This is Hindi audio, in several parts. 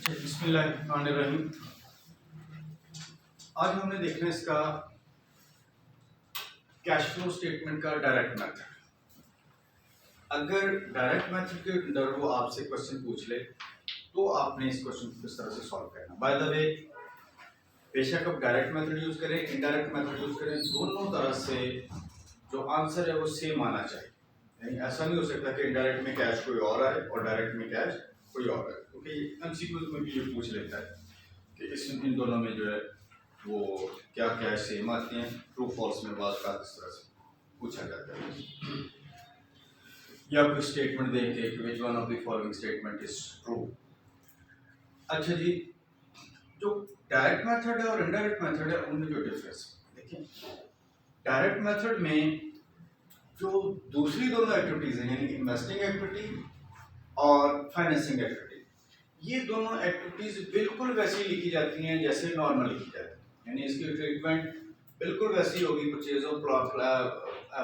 बिस्मिल्लाहिर्रहमानिर्रहीम। आज हमने देखना है इसका कैश फ्लो स्टेटमेंट का डायरेक्ट मेथड। अगर डायरेक्ट मेथड के अंदर वो आपसे क्वेश्चन पूछ ले तो आपने इस क्वेश्चन को किस तरह से सॉल्व करना। बाय द वे, बेशक आप डायरेक्ट मेथड यूज करें, इनडायरेक्ट मेथड यूज करें, दोनों तरह से जो आंसर है वो सेम आना चाहिए। यानी ऐसा नहीं हो सकता कि इनडायरेक्ट में कैश कोई और आए और डायरेक्ट में कैश कोई और आए, क्योंकि एमसीक्यूज में भी ये पूछ लेता है कि इन दोनों में जो है वो क्या कैश सेम आती हैं। ट्रू फॉल्स में बात का इस तरह से पूछा जाता है, या कोई स्टेटमेंट दे के which one of the following statement is true. अच्छा जी, जो डायरेक्ट मेथड है और इनडायरेक्ट मेथड है उनमें जो डिफरेंस देखिए, डायरेक्ट मेथड में जो दूसरी दोनों एक्टिविटीज हैं यानी इन्वेस्टिंग एक्टिविटी और फाइनेंसिंग एक्टिविटी, ये दोनों एक्टिविटीज बिल्कुल वैसी लिखी जाती हैं जैसे नॉर्मल लिखी जाती है। यानी इसकी ट्रीटमेंट बिल्कुल वैसी होगी, परचेज ऑफ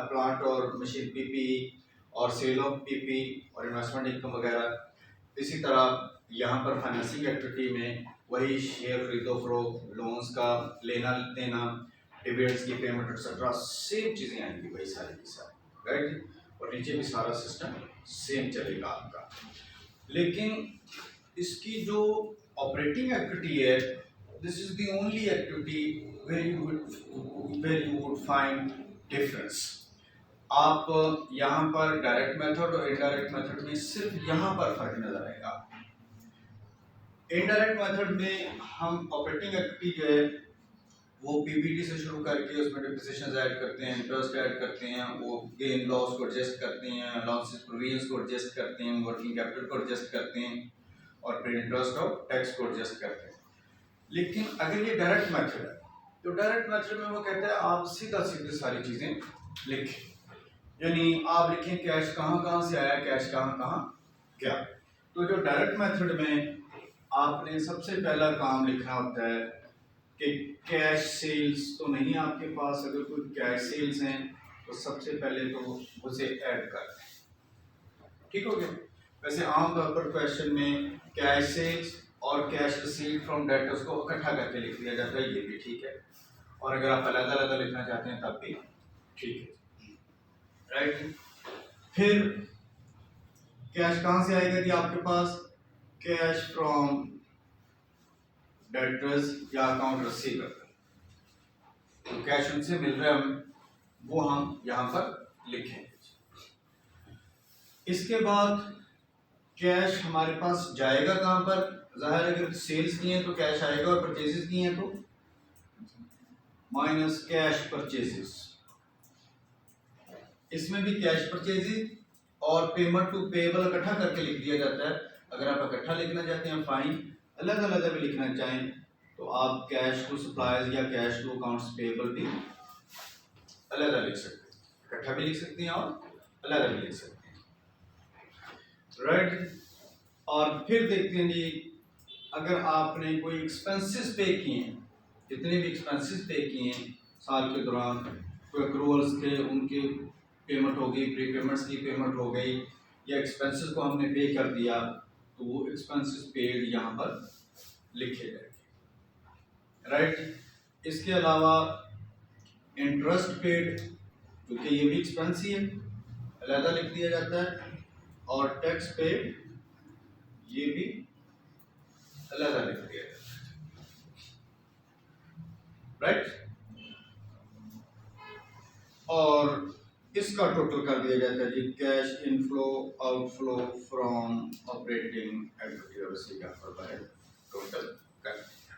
प्लांट और मशीन पीपी और सेल ऑफ पीपी और इन्वेस्टमेंट इनकम वगैरह। इसी तरह यहाँ पर फाइनेंसिंग एक्टिविटी में वही शेयर खरीदो फरोख्त, लोन्स का लेना देना, डिविडेंड्स की पेमेंट एक्सेट्रा, सेम चीज़ें आएंगी वही सारी की सारी, राइट। और नीचे भी सारा सिस्टम सेम चलेगा आपका। लेकिन इसकी जो ऑपरेटिंग एक्टिविटी है, this is the only activity where you would find difference. आप यहाँ पर डायरेक्ट मेथड और इनडायरेक्ट मेथड में सिर्फ यहाँ पर फर्क नजर आएगा। इनडायरेक्ट मेथड में हम ऑपरेटिंग एक्टिविटी जो है वो पीपीटी से शुरू करके उसमें डिप्रिसिएशंस ऐड करते हैं, इंटरेस्ट ऐड करते हैं, वो गेन लॉस को एडजस्ट करते हैं, अलाउंसेस प्रोविजंस को एडजस्ट करते हैं, वर्किंग कैपिटल को एडजस्ट करते हैं और फिर इंटरेस्ट और टैक्स को एडजस्ट करते हैं। लेकिन अगर ये डायरेक्ट मेथड है तो डायरेक्ट मेथड में वो कहता है आप सीधा सीधे सारी चीज़ें लिखें। यानी आप लिखें कैश कहाँ कहाँ से आया, कैश कहाँ कहाँ गया। तो जो डायरेक्ट मेथड में आपने सबसे पहला काम लिखना होता है कि कैश सेल्स तो नहीं आपके पास। अगर कोई कैश सेल्स हैं तो सबसे पहले तो उसे ऐड कर दें, ठीक हो गया। वैसे आमतौर पर क्वेश्चन में कैश सेल्स और कैश रिसीव्ड फ्रॉम डेटर्स को इकट्ठा करके लिख दिया जाता है, ये भी ठीक है। और अगर आप अलग अलग लिखना चाहते हैं तब भी ठीक है, राइट। फिर कैश कहाँ से आएगा जी आपके पास, कैश फ्रॉम डेटर्स या अकाउंट रिसीवेबल। तो कैश उनसे मिल रहा है वो हम यहाँ पर लिखेंगे। इसके बाद कैश हमारे पास जाएगा कहाँ पर, जाहिर है अगर सेल्स की हैं तो कैश आएगा और परचेजेस की हैं तो माइनस कैश परचेजेस। इसमें भी कैश परचेजेस और पेमेंट टू पेएबल इकट्ठा करके लिख दिया जाता है। अगर आप इकट्ठा लिखना चाहते हैं फाइन, अलग अलग अगर लिखना चाहें तो आप कैश टू सप्लायर्स या कैश टू अकाउंट्स पेएबल भी अलग अलग लिख सकते हैं, इकट्ठा भी लिख सकते हैं और अलग अलग लिख सकते हैं, राइट। और फिर देखते हैं जी, अगर आपने कोई एक्सपेंसेस पे किए हैं, जितने भी एक्सपेंसेस पे किए हैं साल के दौरान, कोई अक्रूवल्स के उनकी पेमेंट हो गई, प्री पेमेंट्स की पेमेंट हो गई, या एक्सपेंसेस को हमने पे कर दिया तो वो एक्सपेंसेस पेड यहाँ पर लिखे जाएंगे, राइट। इसके अलावा इंटरेस्ट पेड, क्योंकि ये भी एक्सपेंस ही है, अलग लिख दिया जाता है। और टैक्स पेड, ये भी अलग लिख दिया जाता है, राइट। और इसका टोटल कर दिया जाता है जी cash inflow outflow from operating activity, और इसी का टोटल कर दिया।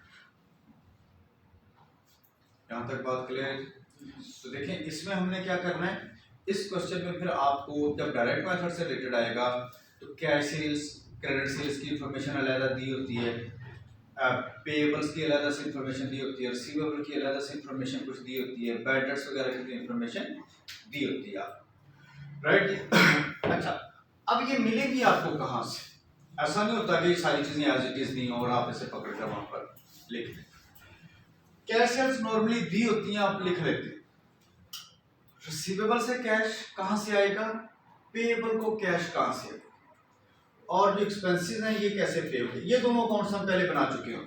यहाँ तक बात क्लियर है। तो देखें इसमें हमने क्या करना है, इस क्वेश्चन में फिर आपको जब डायरेक्ट मेथड से रिलेटेड आएगा तो कैश सेल्स क्रेडिट सेल्स की इंफॉर्मेशन अलग दी होती है, पेएबल्स की अलग से इंफॉर्मेशन दी होती है, रिसीवेबल की अलग से इंफॉर्मेशन कुछ दी होती है, बैड डेट्स वगैरह की इंफॉर्मेशन दी होती है, राइट। अच्छा, अब ये मिलेगी आपको कहाँ से? ऐसा नहीं होता कि सारी चीजें एज इट इज दी और आप इसे पकड़ कर वहां पर लिख दें। कैश सेल्स नॉर्मली दी होती हैं, आप लिख लेते हैं। रिसीवेबल से कैश कहाँ से आएगा, पेएबल को कैश कहाँ से आएगा, और जो एक्सपेंसेस हैं ये कैसे पे होंगे, ये दोनों अकाउंट्स हम पहले बना चुके हैं,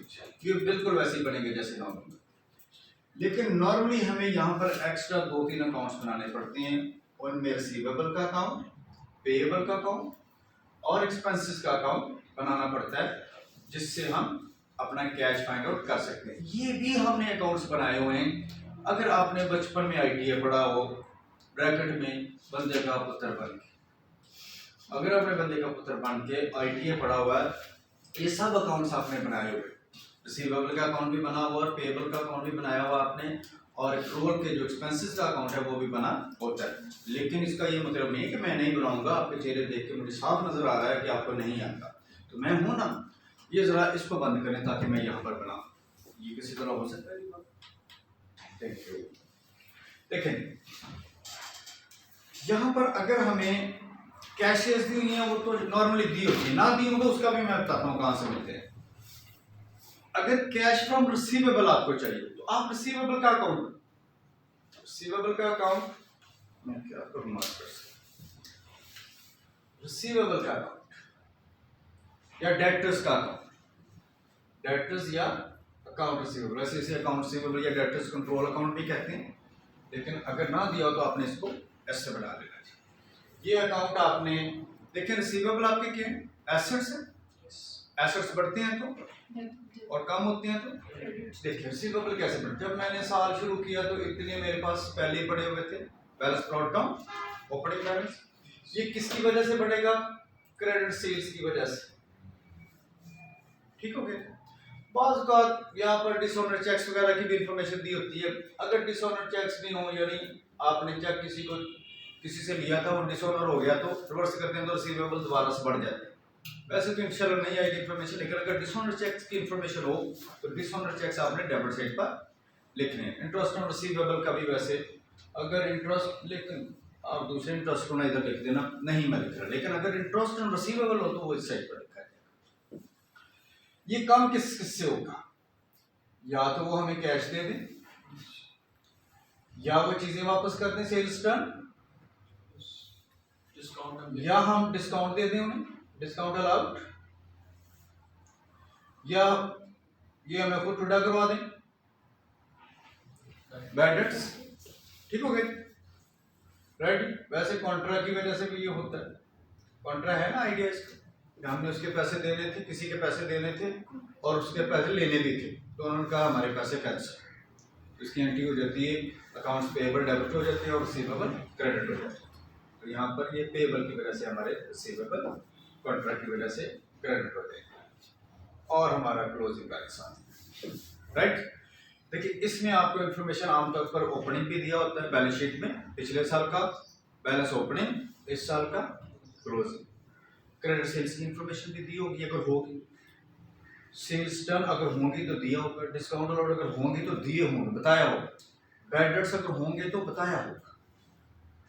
ये बिल्कुल वैसे ही बनेंगे जैसे नॉर्मल। लेकिन नॉर्मली हमें यहाँ पर एक्स्ट्रा 2-3 अकाउंट्स बनाने पड़ते हैं, उनमें रिसीवेबल का अकाउंट, पेएबल का अकाउंट और एक्सपेंसेस का अकाउंट बनाना पड़ता है, जिससे हम अपना कैश फाइंड आउट कर सकते हैं। ये भी हमने अकाउंट्स बनाए हुए हैं। अगर आपने बचपन में आईटीए पढ़ा हो, ब्रैकेट में बंदे का पुत्र बन के, अगर आपने बंदे का पुत्र बन के आईटीए पढ़ा हुआ है, ये सब अकाउंट्स आपने बनाए हुए, रिसीवेबल का अकाउंट भी बना हुआ और पेएबल का अकाउंट भी बनाया हुआ आपने, और एक्रूअल के जो एक्सपेंसेस का अकाउंट है वो भी बना होता है। लेकिन इसका ये मतलब नहीं है कि मैं नहीं बनाऊंगा, आपके चेहरे देख के मुझे साफ नजर आ रहा है कि आपको नहीं आता, तो मैं हूं ना। ये जरा इसको बंद करें ताकि मैं यहाँ पर बनाऊं, ये किसी तरह हो सकता है। Thank you. देखें यहाँ पर अगर हमें कैशेस दी हुई है वो तो नॉर्मली दी होती है, ना दी हो तो उसका भी मैं बताता हूँ कहाँ से मिलते हैं। अगर कैश फ्रॉम रिसीवेबल आपको चाहिए तो आप रिसीवेबल का अकाउंट, रिसीवेबल का अकाउंट मैं क्या करूँ मार्क कर सकता, रिसीवेबल का अकाउंट या डेटर्स का अकाउंट, डेटर्स या अकाउंट रिसीवेबल, वैसे इसे अकाउंट रिसीवेबल या डेटर्स कंट्रोल अकाउंट भी कहते हैं। लेकिन अगर ना दिया हो तो आपने इसको ऐसे बना लेना चाहिए। ये अकाउंट आपने देखें, रिसीवेबल आपके क्या है, एसेट्स है, एसेट्स बढ़ते हैं तो और कम होते हैं तो देखिए रिसीवेबल कैसे बढ़ते। जब मैंने साल शुरू किया तो इतने मेरे पास पहले ही पड़े हुए थे, balance brought down, opening balance. ये किसकी वजह से बढ़ेगा, क्रेडिट सेल्स की वजह से, ठीक हो गया। बाज़ का यहाँ पर डिसऑनर चेक्स वगैरह की भी इंफॉर्मेशन दी होती है। अगर डिसऑनर चेक्स नहीं हो, यानी आपने चेक किसी से लिया था, वो डिसऑनर हो गया, तो रिवर्स करते हैं तो रिसीवेबल दोबारा से बढ़ जाते हैं। वैसे तो इंशाल्लाह नहीं आएगी इन्फॉर्मेशन, लेकिन अगर डिसऑनर चेक्स की इंफॉर्मेशन हो तो डिसऑनर चेक्स आपने डेबिट साइड पर लिखने हैं। इंटरेस्ट ऑन रिसीवेबल का भी वैसे, अगर इंटरेस्ट, लेकिन आप दूसरे इंटरेस्ट को ना इधर लिख देना, नहीं मैं लिख रहा, लेकिन अगर इंटरेस्ट ऑन रिसीवेबल हो तो वो इस साइड पर लिखा है। ये काम किससे होगा, या तो वो हमें कैश दे दें या वो चीजें वापस कर दें सेल्स टर्न, या हम डिस्काउंट दे दें उन्हें, डिस्काउंट अलाउड, या ये हमें खुद टुडा करवा दें, बैड डेट्स, ठीक हो गए, राइट। वैसे कॉन्ट्रा की वजह से भी ये होता है, कॉन्ट्रा है ना आइडिया इसका, हमने उसके पैसे देने थे, किसी के पैसे देने थे और उसके पैसे लेने भी थे, तो उन्होंने कहा हमारे पैसे कैंसिल, इसकी एंट्री हो जाती है, अकाउंट्स पेएबल डेबिट हो जाते हैं और रिसीवेबल क्रेडिट हो जाते हैं। तो यहाँ पर ये पेएबल की वजह से हमारे रिसीवेबल, कॉन्ट्रैक्ट की वजह से क्रेडिट होते हैं और हमारा क्लोजिंग बैलेंस आता है, राइट। देखिए इसमें आपको इन्फॉर्मेशन आमतौर पर ओपनिंग भी दिया होता है बैलेंस शीट में, पिछले साल का बैलेंस ओपनिंग, इस साल का क्लोजिंग, क्रेडिट सेल्स की इन्फॉर्मेशन भी दी होगी अगर होगी, सेल्स टर्न अगर होंगी तो दिया होगा, डिस्काउंट अलाउड अगर होंगी तो दिए होंगे, बताया होगा, बैड डेट्स अगर होंगे तो बताया होगा,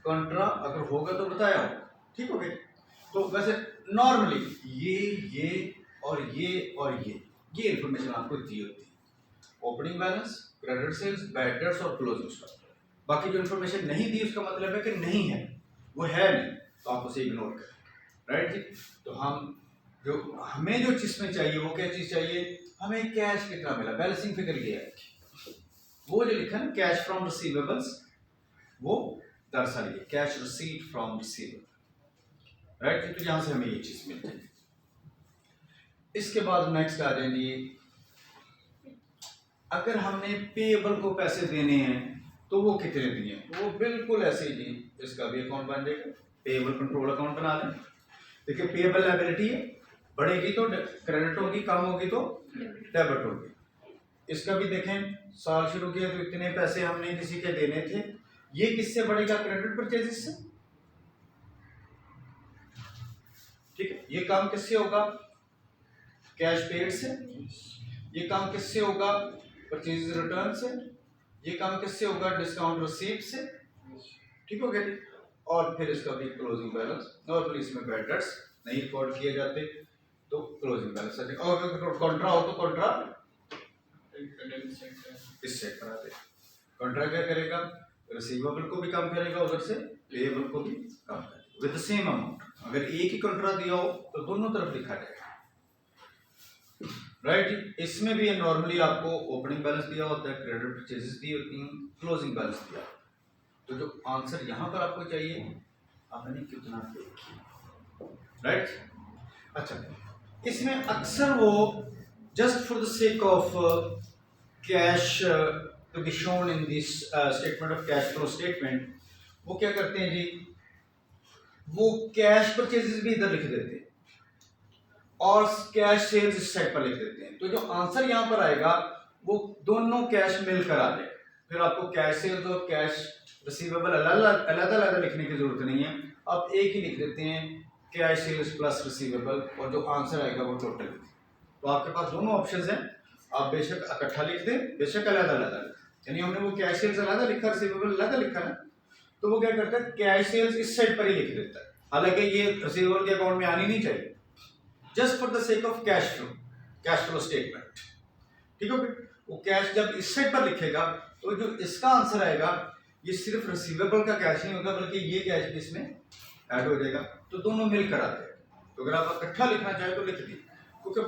कॉन्ट्रा अगर होगा तो बताया होगा, ठीक हो गया। तो वैसे नॉर्मली ये और ये इंफॉर्मेशन आपको दी होती है, opening balance, credit sales, bad debts और क्लोजिंग स्टॉक। बाकी जो इंफॉर्मेशन नहीं दी उसका मतलब है कि नहीं है, वो है नहीं, तो आप उसे इग्नोर करें, राइट जी। तो हमें जो चीज में चाहिए वो क्या चीज चाहिए, हमें कैश कितना मिला, बैलेंसिंग फिगर ये है, वो जो लिखा है कैश फ्रॉम रिसीवेबल्स, वो दरअसल ये cash receipt from receivable, right. तो यहां से हमें ये चीज मिलती है। इसके बाद नेक्स्ट आ जाएंगे, अगर हमने पेएबल को पैसे देने हैं तो वो कितने दिए, वो बिल्कुल ऐसे ही जी, इसका भी अकाउंट बन जाएगा, पेएबल कंट्रोल अकाउंट बना लें। देखिए पेएबल लायबिलिटी है, बढ़ेगी तो क्रेडिट होगी, कम होगी तो डेबिट होगी। इसका भी देखें, साल शुरू किया तो इतने पैसे हमने किसी के देने थे, ये किससे बढ़ेगा, क्रेडिट परचेजेस से, ठीक है। ये काम किससे होगा, कैश पेड से। ये काम किससे होगा, परचेज रिटर्न से। ये काम किससे होगा, डिस्काउंट रिसीप्ट से, ठीक हो गया। और फिर इसका भी क्लोजिंग बैलेंस, नॉर्मली इसमें बैड डेट्स नहीं रिकॉर्ड किए जाते तो क्लोजिंग बैलेंस, और अगर कॉन्ट्रा हो तो कॉन्ट्रा इस सेट पर आते। कॉन्ट्रा क्या करेगा, रिसीवेबल को भी कम करेगा, उधर से पेएबल को भी कम करेगा। With the same amount. अगर एक ही कंट्रा दिया हो तो दोनों तरफ लिखा जाएगा, राइट। इसमें भी नॉर्मली आपको ओपनिंग बैलेंस दिया होता है, क्रेडिट परचेजेस दी होती हैं, क्लोजिंग बैलेंस दिया होता है। तो जो आंसर यहाँ पर आपको चाहिए आपने कितना पे किया, राइट। अच्छा, इसमें अक्सर वो just for the sake of cash to be shown in this statement of cash flow statement, वो क्या करते हैं जी, वो कैश परचेजेस भी इधर लिख देते हैं और कैश सेल्स इस साइड पर लिख देते हैं। तो जो आंसर यहाँ पर आएगा वो दोनों कैश मिलकर आ जाए। फिर आपको कैश सेल्स और कैश रिसीवेबल अलग अलग लिखने की जरूरत नहीं है, आप एक ही लिख देते हैं कैश सेल्स प्लस रिसीवेबल, और जो आंसर आएगा वो टोटल। तो आपके पास दोनों ऑप्शंस हैं, आप बेशक इकट्ठा लिख दें, बेशक अलग अलग। यानी हमने वो कैश सेल्स अलग लिखा, रिसीवेबल अलग लिखा है, तो वो क्या करता है कैश सेल्स इस साइड पर ही लिख देता है, हालांकि ये रिसीवेबल के अकाउंट में आनी नहीं चाहिए, just for the sake of cash flow statement, ठीक है। वो कैश जब इस साइड पर लिखेगा तो जो इसका आंसर आएगा ये सिर्फ रिसीवेबल का कैश नहीं होगा, बल्कि ये कैश भी इसमें ऐड हो जाएगा, तो दोनों मिलकर आते हैं। तो अगर आप इकट्ठा लिखना चाहे तो लिख दीजिए, क्योंकि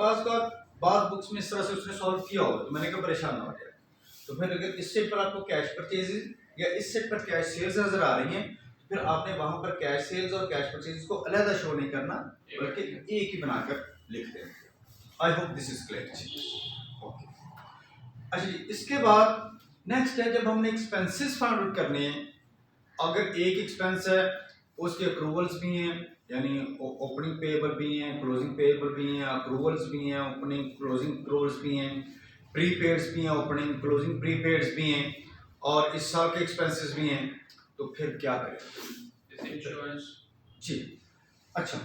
बाद बुक्स में इस तरह से उसने सॉल्व किया हो तो मैंने कहा परेशान ना हो जाए। तो फिर अगर इस सेट पर आपको कैश परचेजेस या इस सेट पर कैश सेल्स नजर आ रही हैं, फिर आपने वहां पर कैश सेल्स और कैश परचेजेस को अलग शो नहीं करना, बल्कि एक ही बनाकर लिख देना। I hope this is clear. Okay, अच्छा जी, इसके बाद नेक्स्ट है जब हमने एक्सपेंसेस फाइंड आउट करने हैं। अगर एक एक्सपेंस है उसके अक्रूवल्स भी हैं, यानी ओपनिंग पेएबल भी हैं, क्लोजिंग पेएबल भी हैं, अक्रूवल्स भी हैं, ओपनिंग क्लोजिंग अक्रूवल्स भी हैं, प्रीपेड्स भी हैं, ओपनिंग क्लोजिंग प्रीपेड्स भी हैं, और इस साल के एक्सपेंसेस भी हैं, तो फिर क्या करें? इंश्योरेंस जी। अच्छा,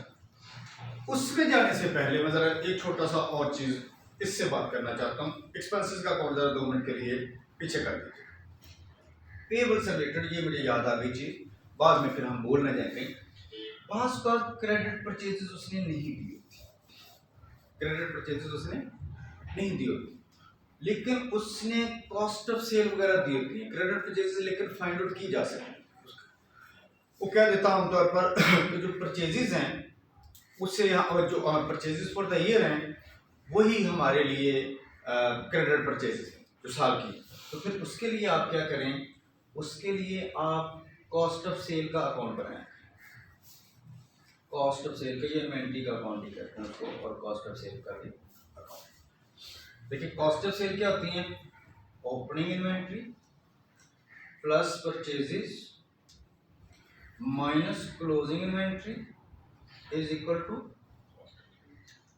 उसमें जाने से पहले मैं जरा एक छोटा सा और चीज इससे बात करना चाहता हूँ। एक्सपेंसेस का अकाउंट जरा 2 मिनट के लिए पीछे कर दीजिए। पेएबल से रिलेटेड ये मुझे याद आ गई चीज, बाद में फिर हम बोलने जाएंगे। पास पर क्रेडिट परचेजेस उसने नहीं दी होती, क्रेडिट परचेजेस उसने नहीं दी होती, लेकिन उसने कॉस्ट ऑफ सेल वगैरह दी होती है। क्रेडिट परचेजेस लेकर फाइंड आउट की जा सकती है। वो क्या देता है आमतौर पर तो जो परचेजेस हैं उससे और जो परचेजेस फॉर द ईयर हैं वही हमारे लिए क्रेडिट परचेजेस हैं जो साल की। तो फिर उसके लिए आप क्या करें, उसके लिए आप कॉस्ट ऑफ सेल का अकाउंट बनाएं। कॉस्ट ऑफ सेल का ये इन्वेंट्री का अकाउंट ही कहते हैं उसको, और कॉस्ट ऑफ सेल का भी अकाउंट। देखिए कॉस्ट ऑफ सेल क्या होती है, opening inventory plus purchases minus closing inventory is equal to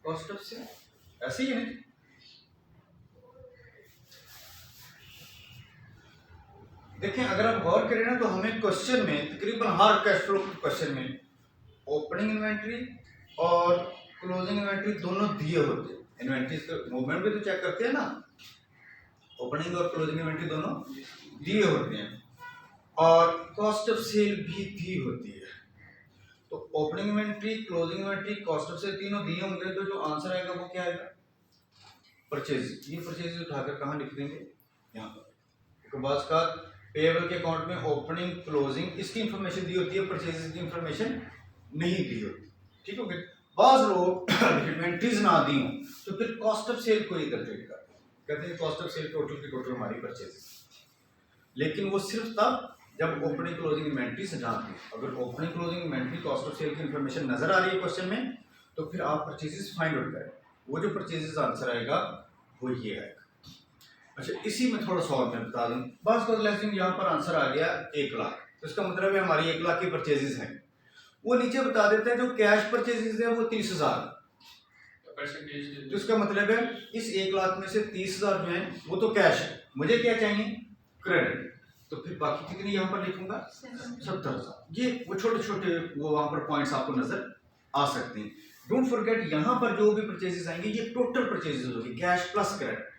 cost of sale. ऐसे ही है ना? देखें अगर आप गौर करें ना तो हमें क्वेश्चन में तकरीबन हर कैश फ्लो क्वेश्चन में ओपनिंग इन्वेंट्री और क्लोजिंग इन्वेंट्री दोनों दिए होते हैं। इन्वेंट्री का मूवमेंट भी तो चेक करते हैं ना, ओपनिंग और क्लोजिंग इन्वेंट्री दोनों दिए होते हैं, और कॉस्ट ऑफ सेल भी दी होती है। तो opening inventory, closing inventory, cost of sale तीनों दिए होंगे, तो जो आंसर आएगा वो क्या आएगा, परचेज। ये परचेज उठाकर कहाँ लिख देंगे, यहाँ पर। क्योंकि बात का पेएबल के अकाउंट में ओपनिंग क्लोजिंग इसकी इंफॉर्मेशन दी होती है, परचेज की इंफॉर्मेशन नहीं दी होती, ठीक हो गया। बाज लोग इन्वेंट्रीज ना दी हो तो फिर कॉस्ट ऑफ सेल को ही कैलकुलेट करते हैं, कहते हैं कॉस्ट ऑफ सेल टोटल की टोटल हमारी परचेज, लेकिन वो सिर्फ तब जब ओपनिंग क्लोजिंग इन्वेंट्री से जानते हैं। अगर opening closing inventory cost of sale की इंफॉर्मेशन नजर आ रही है क्वेश्चन में, तो फिर आप परचेजेस फाइंड आउट करें, वो जो परचेजेस आंसर आएगा वो ये आएगा। अच्छा, इसी में थोड़ा सा और मैं बता दूं, बस कर यहाँ पर आंसर आ गया 1 लाख, तो इसका मतलब है हमारी 1 लाख की परचेजेस हैं। वो नीचे बता देते हैं जो कैश परचेजेस है वो 30,000, तो इसका मतलब है इस 1 लाख में से 30,000 जो है वो तो कैश है, मुझे क्या चाहिए, क्रेडिट। तो फिर बाकी कितनी यहाँ पर लिखूंगा, 70,000। ये वो छोटे छोटे वो वहां पर पॉइंट्स आपको नजर आ सकते हैं। डोंट फॉरगेट यहाँ पर जो भी परचेजेस आएंगे ये टोटल परचेजेस होगी, कैश प्लस क्रेडिट।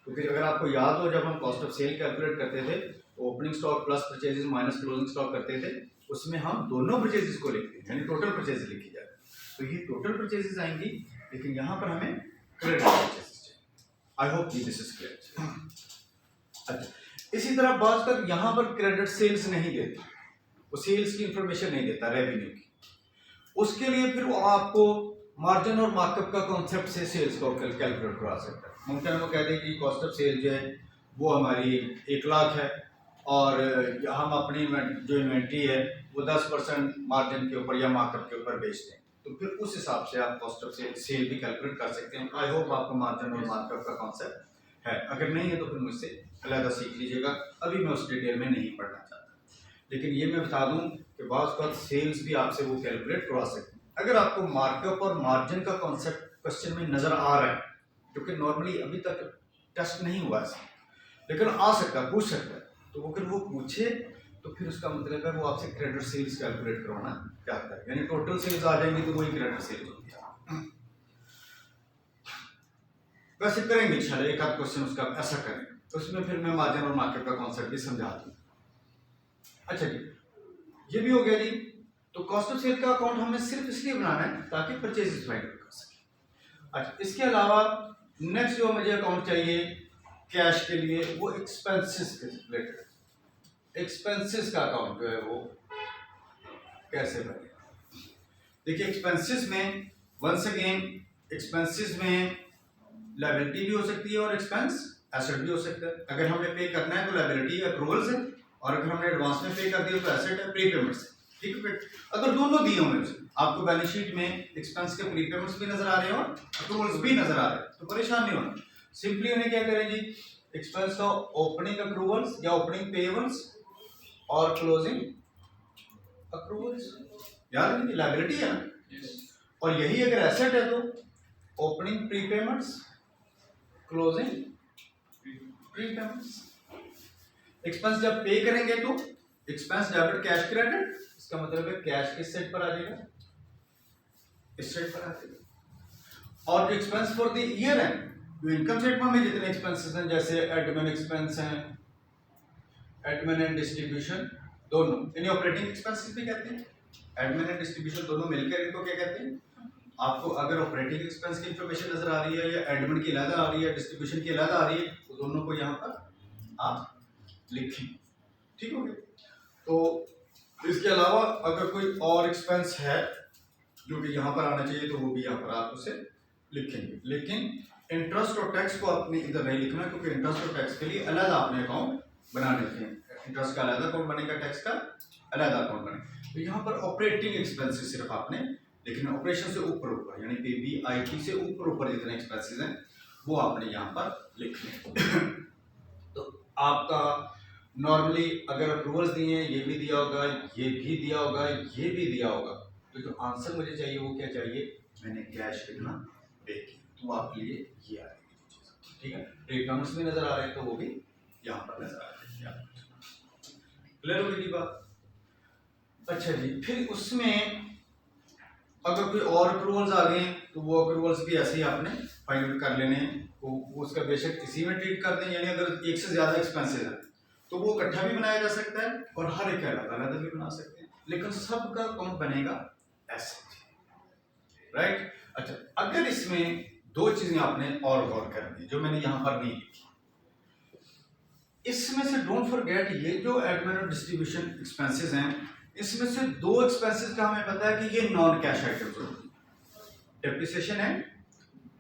क्योंकि अगर आपको याद हो जब हम कॉस्ट ऑफ सेल कैलकुलेट करते थे, opening stock plus purchases minus closing stock करते थे, उसमें हम दोनों परचेजेस को लिखते हैं, यानी टोटल परचेजेस लिखी जाए। तो ये टोटल परचेजेस आएंगी, लेकिन यहाँ पर हमें क्रेडिट परचेजेस चाहिए। I hope this is clear. अच्छा, इसी तरह बात कर यहाँ पर क्रेडिट सेल्स नहीं देता, वो सेल्स की इंफॉर्मेशन नहीं देता रेवेन्यू की, उसके लिए फिर वो आपको मार्जिन और मार्कअप का कॉन्सेप्ट से सेल्स को कैलकुलेट करवा सकता है। मुमकिन है वो कह दें कि कॉस्ट ऑफ सेल जो है वो हमारी 1 लाख है और हम अपनी जो इन्वेंट्री है वो 10% मार्जिन के ऊपर या मार्कअप के ऊपर बेचते हैं, तो फिर उस हिसाब से आप कॉस्ट ऑफ सेल भी कैलकुलेट कर सकते हैं। आई होप आपको मार्जिन और मार्कअप का कॉन्सेप्ट है, अगर नहीं है तो फिर मुझसे अलग सीख लीजिएगा, अभी मैं उस डिटेल में नहीं पढ़ना चाहता। लेकिन ये मैं बता दूं कि बाज़ वक्त सेल्स भी आपसे वो कैलकुलेट करवा सकते हैं। अगर आपको मार्कअप और मार्जिन का कॉन्सेप्ट क्वेश्चन में नज़र आ रहा है, क्योंकि नॉर्मली अभी तक टेस्ट नहीं हुआ है, लेकिन आ सकता है, पूछ सकता है, तो अगर वो पूछे तो फिर उसका मतलब है वो आपसे क्रेडिट सेल्स कैलकुलेट करवाना चाहता है, यानी टोटल सेल्स आ जाएंगी तो वही क्रेडिट सेल्स होती है। वैसे करेंगे इंशाल्लाह, एक आध क्वेश्चन उसका ऐसा करें, तो उसमें फिर मैं मार्जिन और मार्केट का कॉन्सेप्ट भी समझा दूँ। अच्छा जी, ये भी हो गया जी। तो कॉस्ट ऑफ सेल का अकाउंट हमें सिर्फ इसलिए बनाना है ताकि परचेजेस फाइंड कर सके। अच्छा, इसके अलावा नेक्स्ट जो मुझे अकाउंट चाहिए कैश के लिए वो एक्सपेंसेस के रिलेटेड, एक्सपेंसेस का अकाउंट जो है वो कैसे बने। देखिए एक्सपेंसेस में वंस अगेन एक्सपेंसेस में लायबिलिटी भी हो सकती है और एक्सपेंस एसेट भी हो सकता है। अगर हमें पे करना है तो लायबिलिटी अप्रूवल्स है, और अगर हमने एडवांस में पे कर दिया तो एसेट है, प्रीपेमेंट्स है। ठीक है, अगर दोनों दिए हुए आपको बैलेंस शीट में एक्सपेंस के प्रीपेमेंट्स भी नजर आ रहे हैं और अप्रूवल्स भी नजर आ रहे हैं तो परेशान नहीं होना। सिंपली उन्हें क्या करें जी, एक्सपेंस का ओपनिंग अप्रूवल्स या ओपनिंग पेएबल्स और क्लोजिंग अप्रूवल्स, याद है कि लायबिलिटी है ना, और यही अगर एसेट है तो ओपनिंग प्रीपेमेंट्स क्लोजिंग प्रीपेमेंट्स। एक्सपेंस जब पे करेंगे तो एक्सपेंस डेबिट कैश क्रेडिट, इसका मतलब है कैश किस सेट पर आ जाएगा, इस सेट पर आ जाएगा। और जो एक्सपेंस फॉर द ईयर है, जो इनकम स्टेटमेंट में जितने एक्सपेंसेस हैं जैसे एडमिन एक्सपेंस हैं, एडमिन एंड डिस्ट्रीब्यूशन दोनों, इन्हें ऑपरेटिंग एक्सपेंसेस भी कहते हैं। एडमिन एंड डिस्ट्रीब्यूशन दोनों मिलकर इनको क्या कहते हैं। आपको अगर ऑपरेटिंग एक्सपेंस की इंफॉर्मेशन नजर आ रही है या एडमिन की अलग आ रही है, डिस्ट्रीब्यूशन की अलग आ रही है, तो दोनों को यहाँ पर आप लिखें। ठीक हो गया। तो इसके अलावा अगर कोई और एक्सपेंस है जो कि यहाँ पर आना चाहिए तो वो भी यहाँ पर आप उसे लिखेंगे, लेकिन इंटरेस्ट और टैक्स को आपने इधर नहीं लिखना, क्योंकि इंटरेस्ट और टैक्स के लिए अलग आपने अकाउंट बनाने थे। इंटरेस्ट का अलग अकाउंट बनेगा, टैक्स का अलग अकाउंट बनेगा। तो यहाँ पर ऑपरेटिंग एक्सपेंसेस सिर्फ आपने लिखना, ऑपरेशन से ऊपर ऊपर यानी पीबीआईटी से ऊपर ऊपर जितने एक्सपेंसेस हैं वो आपने यहाँ पर लिखने। तो आपका नॉर्मली अगर अप्रूवल्स दिए हैं, ये भी दिया होगा, ये भी दिया होगा, ये भी दिया होगा, तो जो आंसर मुझे चाहिए वो क्या चाहिए, मैंने कैश लिखना देखिए, तो आपके लिए ये आ रही। ठीक है, प्रीपेमेंट्स भी नजर आ रहे हैं तो वो भी यहाँ पर नजर आ रहे हैं। क्लियर हो गई बात। अच्छा जी, फिर उसमें अगर कोई और अप्रूवल्स आ गए तो वो अप्रूवल्स भी ऐसे ही आपने फाइंड आउट कर लेने हैं, वो उसका बेशक इसी में ट्रीट कर दें, यानी अगर एक से ज्यादा एक्सपेंसेस है तो वो इकट्ठा भी बनाया जा सकता है और हर एक अलग अलग भी बना सकते हैं, लेकिन सबका अकाउंट बनेगा ऐसे, राइट। अच्छा, अगर इसमें दो चीजें आपने और गौर करनी जो मैंने यहां पर नहीं लिखी, इसमें से डोंट फॉरगेट ये जो एडमिन और डिस्ट्रीब्यूशन एक्सपेंसेस हैं, इसमें से दो एक्सपेंसेस का हमें पता है कि ये नॉन कैश आइटम्स होती है, डेप्रिसिएशन एंड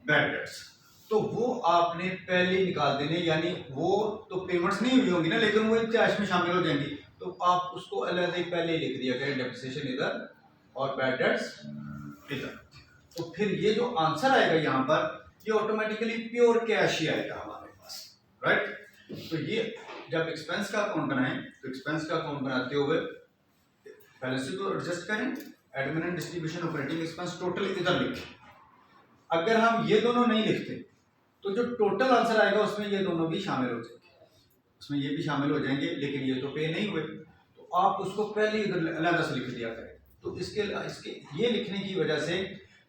बैड डेट्स, तो वो आपने पहले निकाल देने, यानी वो तो पेमेंट्स नहीं हुई होंगी ना, लेकिन वो कैश में शामिल हो जाएंगी, तो आप उसको अलग ही पहले लिख दिया करें, डेप्रिसिएशन इधर और बैड डेट्स इधर। तो फिर ये जो आंसर आएगा यहाँ पर ये ऑटोमेटिकली प्योर कैश ही आएगा हमारे पास, राइट। तो ये जब एक्सपेंस का अकाउंट बनाएं तो एक्सपेंस का अकाउंट बनाते हुए बैलेंस शीट को एडजस्ट करें, admin and distribution operating expense total इधर लिखें। अगर हम ये दोनों नहीं लिखते तो जो टोटल आंसर आएगा उसमें ये दोनों भी शामिल हो जाएंगे, उसमें ये भी शामिल हो जाएंगे, लेकिन ये तो पे नहीं हुए, तो आप उसको पहले इधर अलग से लिख दिया करें। तो इसके ये लिखने की वजह से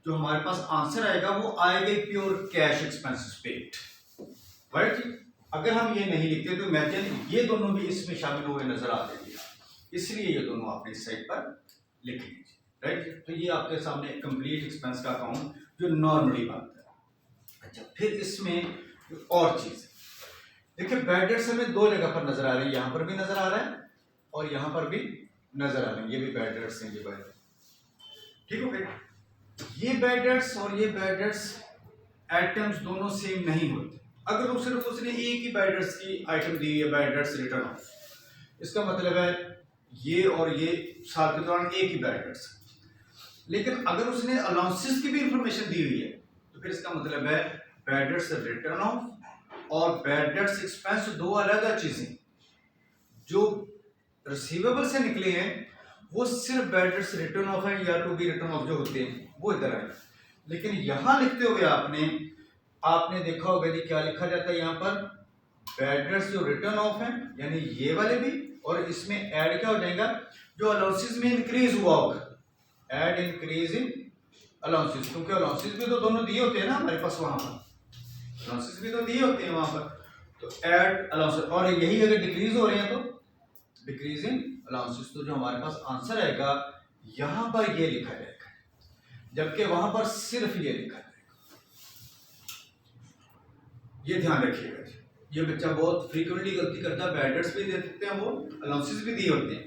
जो हमारे पास आंसर आएगा वो आएगा pure cash expenses paid, right. अगर हम ये नहीं लिखते तो इमेजिन ये दोनों भी इसमें शामिल हुए नजर आ जाएंगे, इसलिए ये दोनों आपने इस साइड पर लिख लीजिए, राइट। तो ये आपके सामने कंप्लीट एक्सपेंस का अकाउंट जो नॉर्मली बनता है। अच्छा, फिर इसमें और चीज देखिए, बैड डेट्स हमें दो जगह पर नजर आ रही है, यहाँ पर भी नजर आ रहा है और यहाँ पर भी नजर आ रहे हैं, ये भी बैड डेट्स हैं, ये बैड, ठीक हो गया। ये बैड डेट्स और ये बैड डेट्स आइटम्स दोनों सेम नहीं होते। अगर वो सिर्फ उसने एक ही बैड डेट्स की आइटम दी है, बैड डेट्स रिटर्न ऑफ, इसका मतलब है ये और ये साल के दौरान एक ही बैड डेट्स। लेकिन अगर उसने अलाउंसेस की भी इंफॉर्मेशन दी हुई है तो फिर इसका मतलब है बैड डेट्स रिटर्न ऑफ और बैड डेट्स एक्सपेंस दो अलग चीजें। जो रिसीवेबल से निकले हैं वो सिर्फ बैड डेट्स रिटर्न ऑफ है या टू बी रिटर्न ऑफ जो होते हैं वो इधर आए। लेकिन यहां लिखते हुए आपने देखा होगा कि क्या लिखा जाता है यहाँ पर, बैड डेट्स जो रिटर्न ऑफ है यानी ये वाले भी, और इसमें ऐड क्या हो जाएगा जो अलाउंसेस में इंक्रीज हुआ होगा, ऐड इंक्रीज इन अलाउंसेस, क्योंकि अलाउंसेस भी तो दोनों दिए होते हैं ना हमारे पास, वहां पर अलाउंसेस भी तो दिए होते हैं वहां पर, तो ऐड अलाउंसेस। और यही अगर डिक्रीज हो रहे हैं तो डिक्रीज इन अलाउंसेस, तो जो हमारे पास आंसर आएगा यहां पर ये लिखा जाएगा, जबकि वहां पर सिर्फ ये लिखा जाएगा। ये ध्यान रखिएगा। ये बच्चा बहुत फ्रीक्वेंटली गलती करता है, बैड डेट्स भी दे देते हैं वो, अलाउंसेस भी दिए होते हैं,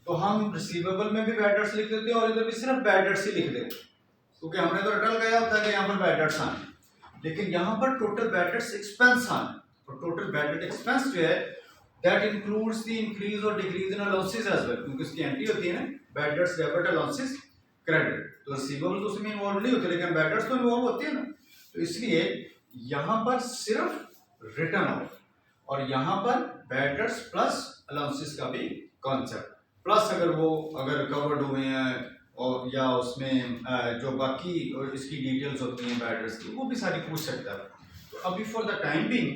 तो हम रिसीवेबल में भी बैड डेट्स लिख देते हैं और इधर भी सिर्फ बैड डेट्स ही लिख देते हैं, क्योंकि हमने तो रिटर्न गया होता है कि यहाँ पर बैड डेट्स आने, लेकिन यहाँ पर टोटल बैड डेट्स एक्सपेंस आने, और टोटल बैड डेट एक्सपेंस जो है दैट इंक्लूड्स द इंक्रीज और decrease in allowances as well, क्योंकि उसकी एंट्री होती है ना bad debts debit allowances credit, तो रिसीवेबल तो उसमें इन्वॉल्व नहीं होते लेकिन बैड डेट्स तो इन्वॉल्व होती है ना, तो इसलिए यहाँ पर सिर्फ रिटर्न ऑफ और यहाँ पर बैड डेट्स प्लस अलाउंसेस का भी कॉन्सेप्ट, प्लस अगर कवर्ड हुए हैं और या उसमें जो बाकी इसकी डिटेल्स होती हैं बैड डेट्स की वो भी सारी पूछ सकता है। तो अभी फॉर द टाइम बिंग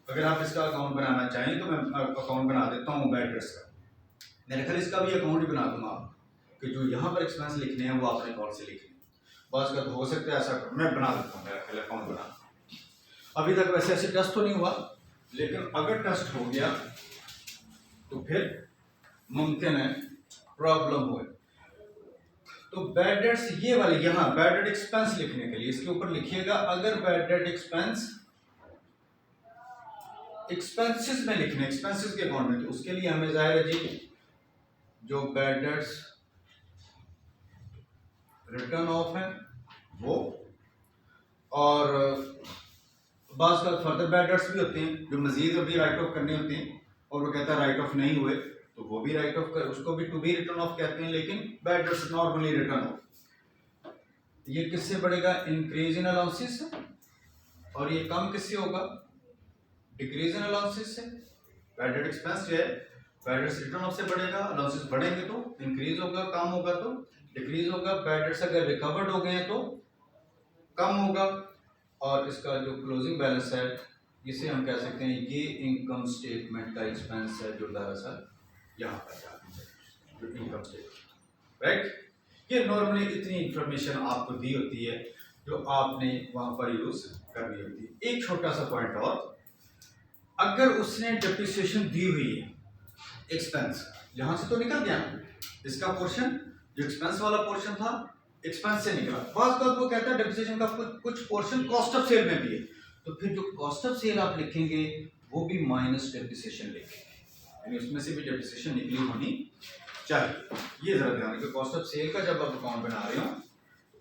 अगर आप इसका अकाउंट बनाना चाहें तो मैं अकाउंट बना देता हूँ बैड डेट्स का, मेरे ख्याल इसका भी अकाउंट ही बना दूंगा आप, कि जो यहाँ पर एक्सपेंस लिखने हैं वो आपने कौन से लिखने हैं, बस का हो सकता है ऐसा मैं बना देता हूँ, मेरा ख्याल अकाउंट बना। अभी तक वैसे ऐसे टेस्ट तो नहीं हुआ, लेकिन अगर टेस्ट हो गया तो फिर मुमकिन है प्रॉब्लम हो। तो बैड डेट्स ये वाले यहाँ बैड डेट एक्सपेंस लिखने के लिए इसके ऊपर लिखिएगा, अगर बैड डेट एक्सपेंस एक्सपेंसेस में लिखने एक्सपेंसेस के अकाउंट में, तो उसके लिए हमें जाहिर है जी जो बैड डेट्स रिटर्न ऑफ है वो, और बात फर्दर बैड डेट्स भी होते हैं जो मजीद अभी राइट ऑफ करने होते हैं और वो कहता है राइट ऑफ नहीं हुए तो वो भी राइट ऑफ कर, उसको भी टू बी रिटर्न ऑफ कहते हैं, लेकिन bad debts normally return of. ये किससे बढ़ेगा, इंक्रीज इन अलाउंसेस से, और ये कम किससे होगा, डिक्रीज इन अलाउंसेस से। बैड डेट एक्सपेंस जो है बैड डेट्स रिटर्न ऑफ से बढ़ेगा, अलाउंसेस बढ़ेंगे तो इंक्रीज होगा, कम होगा तो डिक्रीज होगा, बैड डेट्स अगर रिकवर्ड हो गए हैं तो कम होगा, और इसका जो क्लोजिंग बैलेंस है इसे हम कह सकते हैं ये इनकम स्टेटमेंट का एक्सपेंस है जो दरअसल यहाँ पर जाती है जो इनकम स्टेटमेंट, राइट। ये नॉर्मली इतनी इंफॉर्मेशन आपको दी होती है जो आपने वहाँ पर यूज करनी होती है। एक छोटा सा पॉइंट और, अगर उसने डेप्रिसिएशन दी हुई है एक्सपेंस, यहाँ से तो निकल गया इसका पोर्शन, जो एक्सपेंस वाला पोर्शन था एक्सपेंस से निकला, बाद वो कहता है डेप्रिसिएशन का कुछ पोर्शन कॉस्ट ऑफ सेल में भी है, तो फिर जो कॉस्ट ऑफ सेल आप लिखेंगे वो भी माइनस डेप्रिसिएशन लिखेंगे, यानी उसमें से भी डेप्रिसिएशन निकली होनी चाहिए। ये जरा ध्यान रखिए, कॉस्ट ऑफ सेल का जब आप अकाउंट बना रहे हो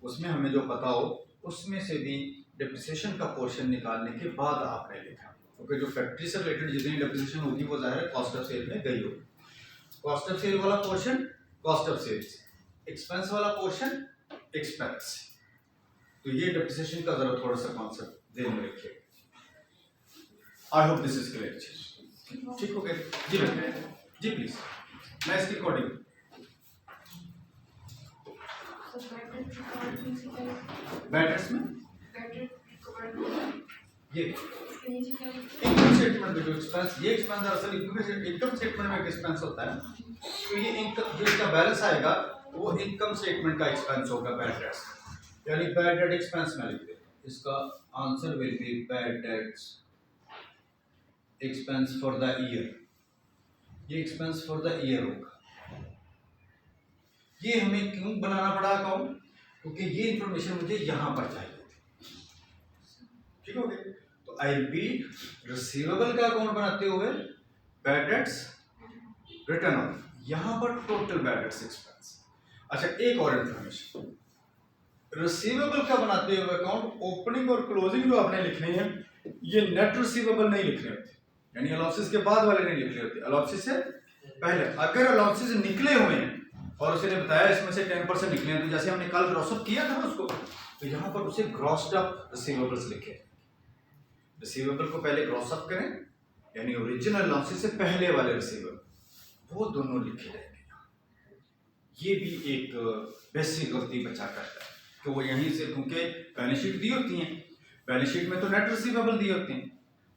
उसमें हमें जो पता हो उसमें से भी डेप्रिसिएशन का पोर्शन निकालने के बाद आपने लिखा, क्योंकि जो फैक्ट्री से रिलेटेड जितनी डेप्रिसिएशन होगी वो जाहिर है कॉस्ट ऑफ सेल में गई होगी। कॉस्ट ऑफ सेल वाला portion cost of sales, expense वाला पोर्शन एक्सपेंस, तो ये डेप्रिसिएशन का जरा थोड़ा सा कॉन्सेप्ट ध्यान में रखिए। I hope this is clear. ठीक हो गया जी, जी प्लीज मैं इसकी कोडिंग बैटर्स में ये इनकम स्टेटमेंट में जो एक्सपेंस, ये एक्सपेंस दरअसल इनकम स्टेटमेंट में एक्सपेंस होता है, तो ये इनकम जो इसका बैलेंस आएगा वो इनकम स्टेटमेंट का एक्सपेंस होगा बैड डेट्स, यानी बैड डेट एक्सपेंस में लिख दे, इसका answer will be bad debts expense for the year, ये एक्सपेंस फॉर द ईयर होगा। ये हमें क्यों बनाना पड़ा अकाउंट, क्योंकि ये इंफॉर्मेशन मुझे यहां पर चाहिए, ठीक हो गया। तो आई रिपीट, रिसीवेबल का अकाउंट बनाते हुए बैड डेट्स रिटर्न ऑफ, यहां पर टोटल बैड डेट्स एक्सपेंस। अच्छा एक और इंफॉर्मेशन, रिसीवेबल का बनाते हुए अकाउंट ओपनिंग और क्लोजिंग जो आपने लिखने हैं ये नेट रिसीवेबल नहीं लिखने होते, यानी अलाउंसेस के बाद वाले नहीं लिखने होते, अलाउंसेस से पहले। अगर अलाउंसेस निकले हुए हैं और उसने बताया इसमें से 10% निकले हैं, तो जैसे हमने कल ग्रॉसअप किया था ना उसको, तो यहाँ पर उसे ग्रॉस्ड अप रिसीवेबल्स लिखे। रिसीवेबल को पहले ग्रॉसअप करें, यानी ओरिजिनल अलाउंसेस से पहले वाले रिसीवेबल, वो दोनों लिखे जाएंगे। ये भी एक बेसिक गलती बच्चा करता है कि वो यहीं से, क्योंकि बैलेंस शीट दी होती हैं, बैलेंस शीट में तो नेट रिसीवेबल दिए होते हैं,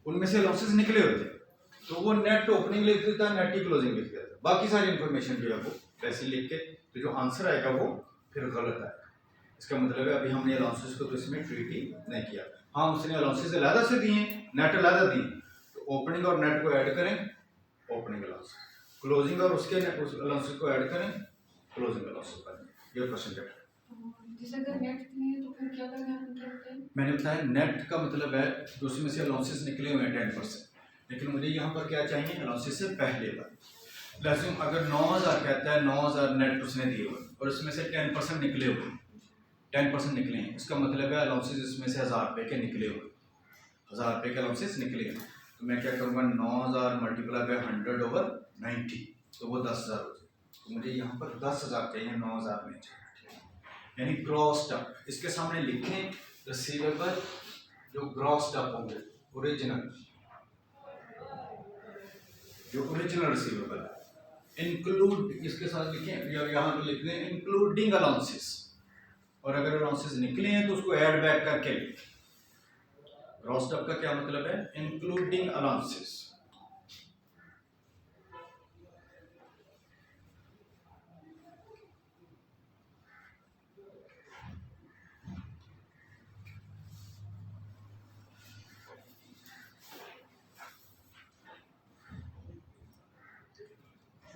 उनमें से लॉसेस निकले होते हैं, तो वो नेट ओपनिंग लिख देता है, नेट ही क्लोजिंग लिख देता है, बाकी सारी इंफॉर्मेशन जो है वो वैसे लिख के, तो जो आंसर आएगा वो फिर गलत आएगा। इसका मतलब है अभी हमने अलाउंसेस को तो इसमें ट्रीट ही नहीं किया। हाँ, उसने अलाउंसेस अलहदा से दिए, नेट अलहदा दिए, तो ओपनिंग और नेट को ऐड करें, ओपनिंग अलाउंस, क्लोजिंग और उसके अलाउंसेस को ऐड करें, क्लोजिंग अलाउंसेस करें। ये क्वेश्चन क्या है? जैसे अगर नेट नहीं है तो फिर क्या करना है? मैंने बताया नेट का मतलब है जो उसमें से अलाउंसेस निकले हुए हैं 10%, लेकिन मुझे यहाँ पर क्या चाहिए, अलाउंसेस से पहले का। जैसे अगर 9000 कहता है, 9000 नेट उसने दिए हुए और इसमें से 10% निकले हुए, 10% निकले हैं, इसका मतलब है अलाउंसेस इसमें से 1000 रुपये के निकले हुए, 1000 रुपये के अलाउंसेस निकले हैं, तो मैं क्या करूँगा, 9000 मल्टीप्लाई बाय 100/90, तो वो 10,000 हो जाए। तो मुझे यहाँ पर 10,000 चाहिए, 9000 नहीं चाहिए, यानी ग्रॉस्ड अप। इसके सामने लिखें रिसीवेबल जो ग्रॉस्ड अप होंगे, ओरिजिनल, जो ओरिजिनल रिसीवेबल है, इंक्लूड इसके साथ लिखें, या यहाँ पे लिख दें इंक्लूडिंग अलाउंसेस, और अगर अलाउंसेस निकले हैं तो उसको ऐड बैक करके लिखें। ग्रॉस्ड अप का क्या मतलब है, इंक्लूडिंग अलाउंसेस।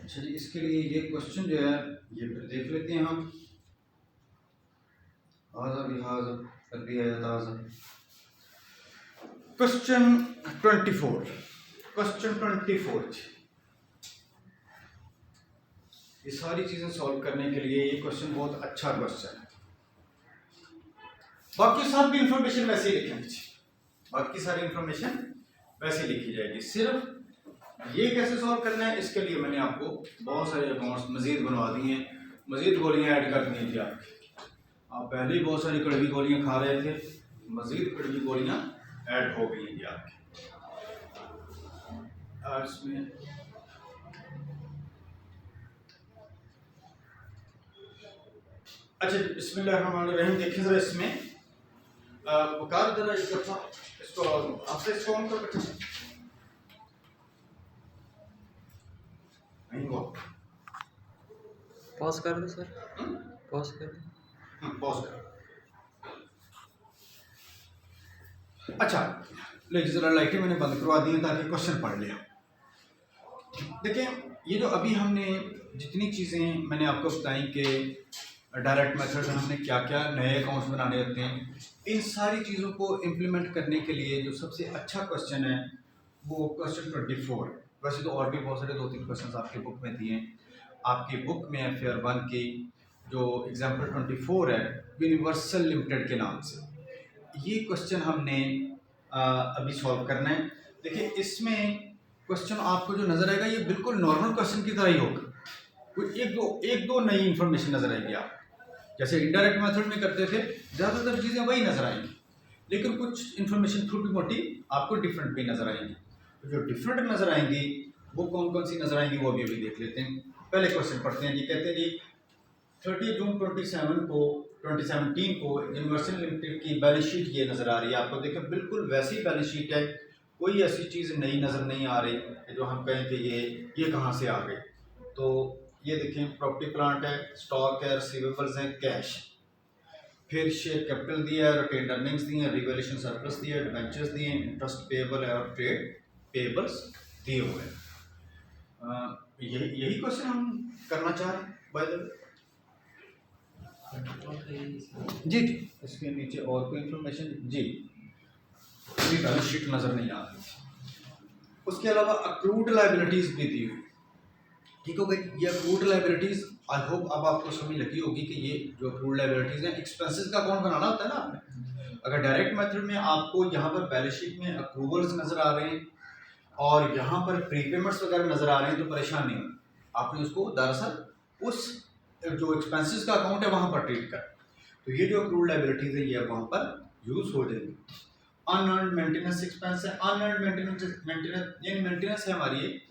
अच्छा जी, इसके लिए ये क्वेश्चन जो है ये फिर देख लेते हैं हम। क्वेश्चन 24, क्वेश्चन 24, ये सारी चीजें सॉल्व करने के लिए ये क्वेश्चन बहुत अच्छा क्वेश्चन है। बाकी सब भी इंफॉर्मेशन वैसे ही लिखेंगे, बाकी सारी इंफॉर्मेशन वैसे लिखी जाएगी, सिर्फ ये कैसे सॉल्व करना है इसके लिए मैंने आपको बहुत सारे अकाउंट्स मजीद बनवा दिए हैं, मजीद गोलियां ऐड कर दी थी आपकी। आप पहले ही बहुत सारी कड़वी गोलियां खा रहे थे, मजीद कड़वी गोलियां ऐड हो गई हैं आपकी। इसमें अच्छा, बिस्मिल्लाहिर्रहमानिर्रहीम, देखिए जरा इसमें वकार जरा इसको आपसे इसको ऑन कर बैठे नहीं हुआ, पॉज कर दो सर, पॉज कर दो, पॉज कर। अच्छा लेकिन जरा लाइटें मैंने बंद करवा दी हैं ताकि क्वेश्चन पढ़ लिया। देखिए ये जो अभी हमने जितनी चीज़ें मैंने आपको बताई कि डायरेक्ट मेथड में हमने क्या क्या नए अकाउंट्स बनाने होते हैं, इन सारी चीज़ों को इम्प्लीमेंट करने के लिए जो सबसे अच्छा क्वेश्चन है वो क्वेश्चन 24। वैसे तो और भी बहुत सारे 2-3 क्वेश्चन आपके बुक में दिए हैं, आपकी बुक में FAR 1 की जो एग्जाम्पल 24 है यूनिवर्सल लिमिटेड के नाम से, ये क्वेश्चन हमने अभी सॉल्व करना है। देखिए इसमें क्वेश्चन आपको जो नज़र आएगा ये बिल्कुल नॉर्मल क्वेश्चन की तरह ही होगा, कोई एक दो नई इन्फॉर्मेशन नज़र आएगी आप, जैसे इनडायरेक्ट मेथड में करते थे ज़्यादातर चीज़ें वही नज़र आएंगी, लेकिन कुछ इन्फॉर्मेशन छोटी मोटी आपको डिफरेंट भी नज़र आएंगी। तो जो डिफरेंट नज़र आएंगी वो कौन कौन सी नज़र आएंगी वो अभी देख लेते हैं। पहले क्वेश्चन पढ़ते हैं जी, कहते हैं जी 30 जून 2017 को यूनिवर्सल लिमिटेड की बैलेंस शीट ये नज़र आ रही है आपको। देखिए बिल्कुल वैसी बैलेंस शीट है, कोई ऐसी चीज़ नई नज़र नहीं आ रही कि जो हम कहें कि ये कहाँ से आ गई। तो ये देखें प्रॉपर्टी प्लांट है, स्टॉक है, रिसीवेबल्स हैं, कैश, फिर शेयर कैपिटल दिया है, रिटेन अर्निंग्स दी हैं, रिवैल्यूएशन सरप्लस दिया है, डिबेंचर्स दिए हैं, इंटरेस्ट पेएबल है और ट्रेड पेएबल्स दिए हुए हैं। यही क्वेश्चन हम करना चाह रहे हैं बाय द वे। जी इसके नीचे और कोई इंफॉर्मेशन जी कोई बैलेंस शीट नज़र नहीं आ रही थी। उसके अलावा अक्रूड लायबिलिटीज़ भी दी हुई, ठीक हो गई। ये अक्रूड लाइबिलिटीज, आई होप अब आपको समझ लगी होगी कि ये जो अक्रूड लाइबिलिटीज हैं, एक्सपेंसेस का अकाउंट बनाना होता है ना आपने। अगर डायरेक्ट मेथड में आपको यहाँ पर बैलेंस शीट में अक्रूवल्स नजर आ रहे हैं और यहाँ पर प्रीपेमेंट्स वगैरह नजर आ रहे हैं तो परेशान नहीं होना, आपने उसको दरअसल उस जो एक्सपेंसेस का अकाउंट है वहाँ पर ट्रीट कर। तो ये जो अक्रूड लाइबिलिटीज है ये वहाँ पर यूज हो जाएगी। अनअर्न्ड मेंटेनेंस एक्सपेंस है, अनअर्न्ड मेंटेनेंस यानी मेंटेनेंस है हमारी,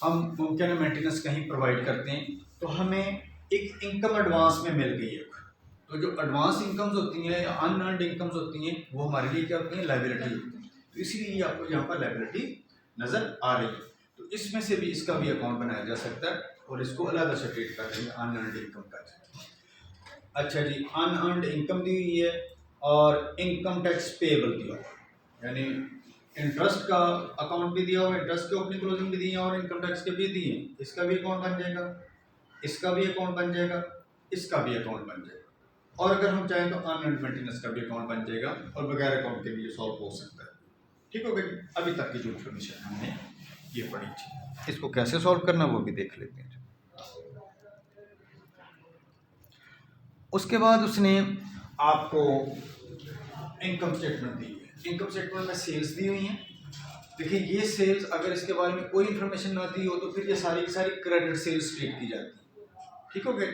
हम मुमकिन है मेंटेनेंस कहीं प्रोवाइड करते हैं तो हमें एक इनकम एडवांस में मिल गई है, तो जो एडवांस इनकम्स होती हैं या अनअर्न्ड इनकम्स होती हैं वो हमारे लिए क्या होती हैं, लायबिलिटी होती है। तो इसीलिए आपको यहाँ पर लायबिलिटी नज़र आ रही है। तो इसमें से भी इसका भी अकाउंट बनाया जा सकता है और इसको अलग से ट्रीट कर देंगे अनअर्न्ड इनकम का। अच्छा जी, अनअर्न्ड इनकम दी हुई है और इनकम टैक्स पेएबल दिया हुआ, यानी इंटरेस्ट का अकाउंट भी दिया हुआ, इंटरेस्ट के ओपनिंग क्लोजिंग भी दी है और इनकम टैक्स के भी दिए हैं। इसका भी अकाउंट बन जाएगा, इसका भी अकाउंट बन जाएगा, इसका भी अकाउंट बन जाएगा, और अगर हम चाहें तो अनअर्न्ड मेंटेनेंस का भी अकाउंट बन जाएगा और बगैर अकाउंट के भी ये सॉल्व हो सकता है। ठीक हो गया। अभी तक की जो इन्फॉर्मेशन हमने ये पढ़ी थी, इसको कैसे सॉल्व करना वो भी देख लेते हैं। उसके बाद उसने आपको इनकम स्टेटमेंट दी है। इनकम स्टेटमेंट में सेल्स दी हुई हैं। देखिए ये सेल्स अगर इसके बारे में कोई इन्फॉर्मेशन ना दी हो तो फिर ये सारी की सारी क्रेडिट सेल्स ट्रीट की जाती है। ठीक हो गया।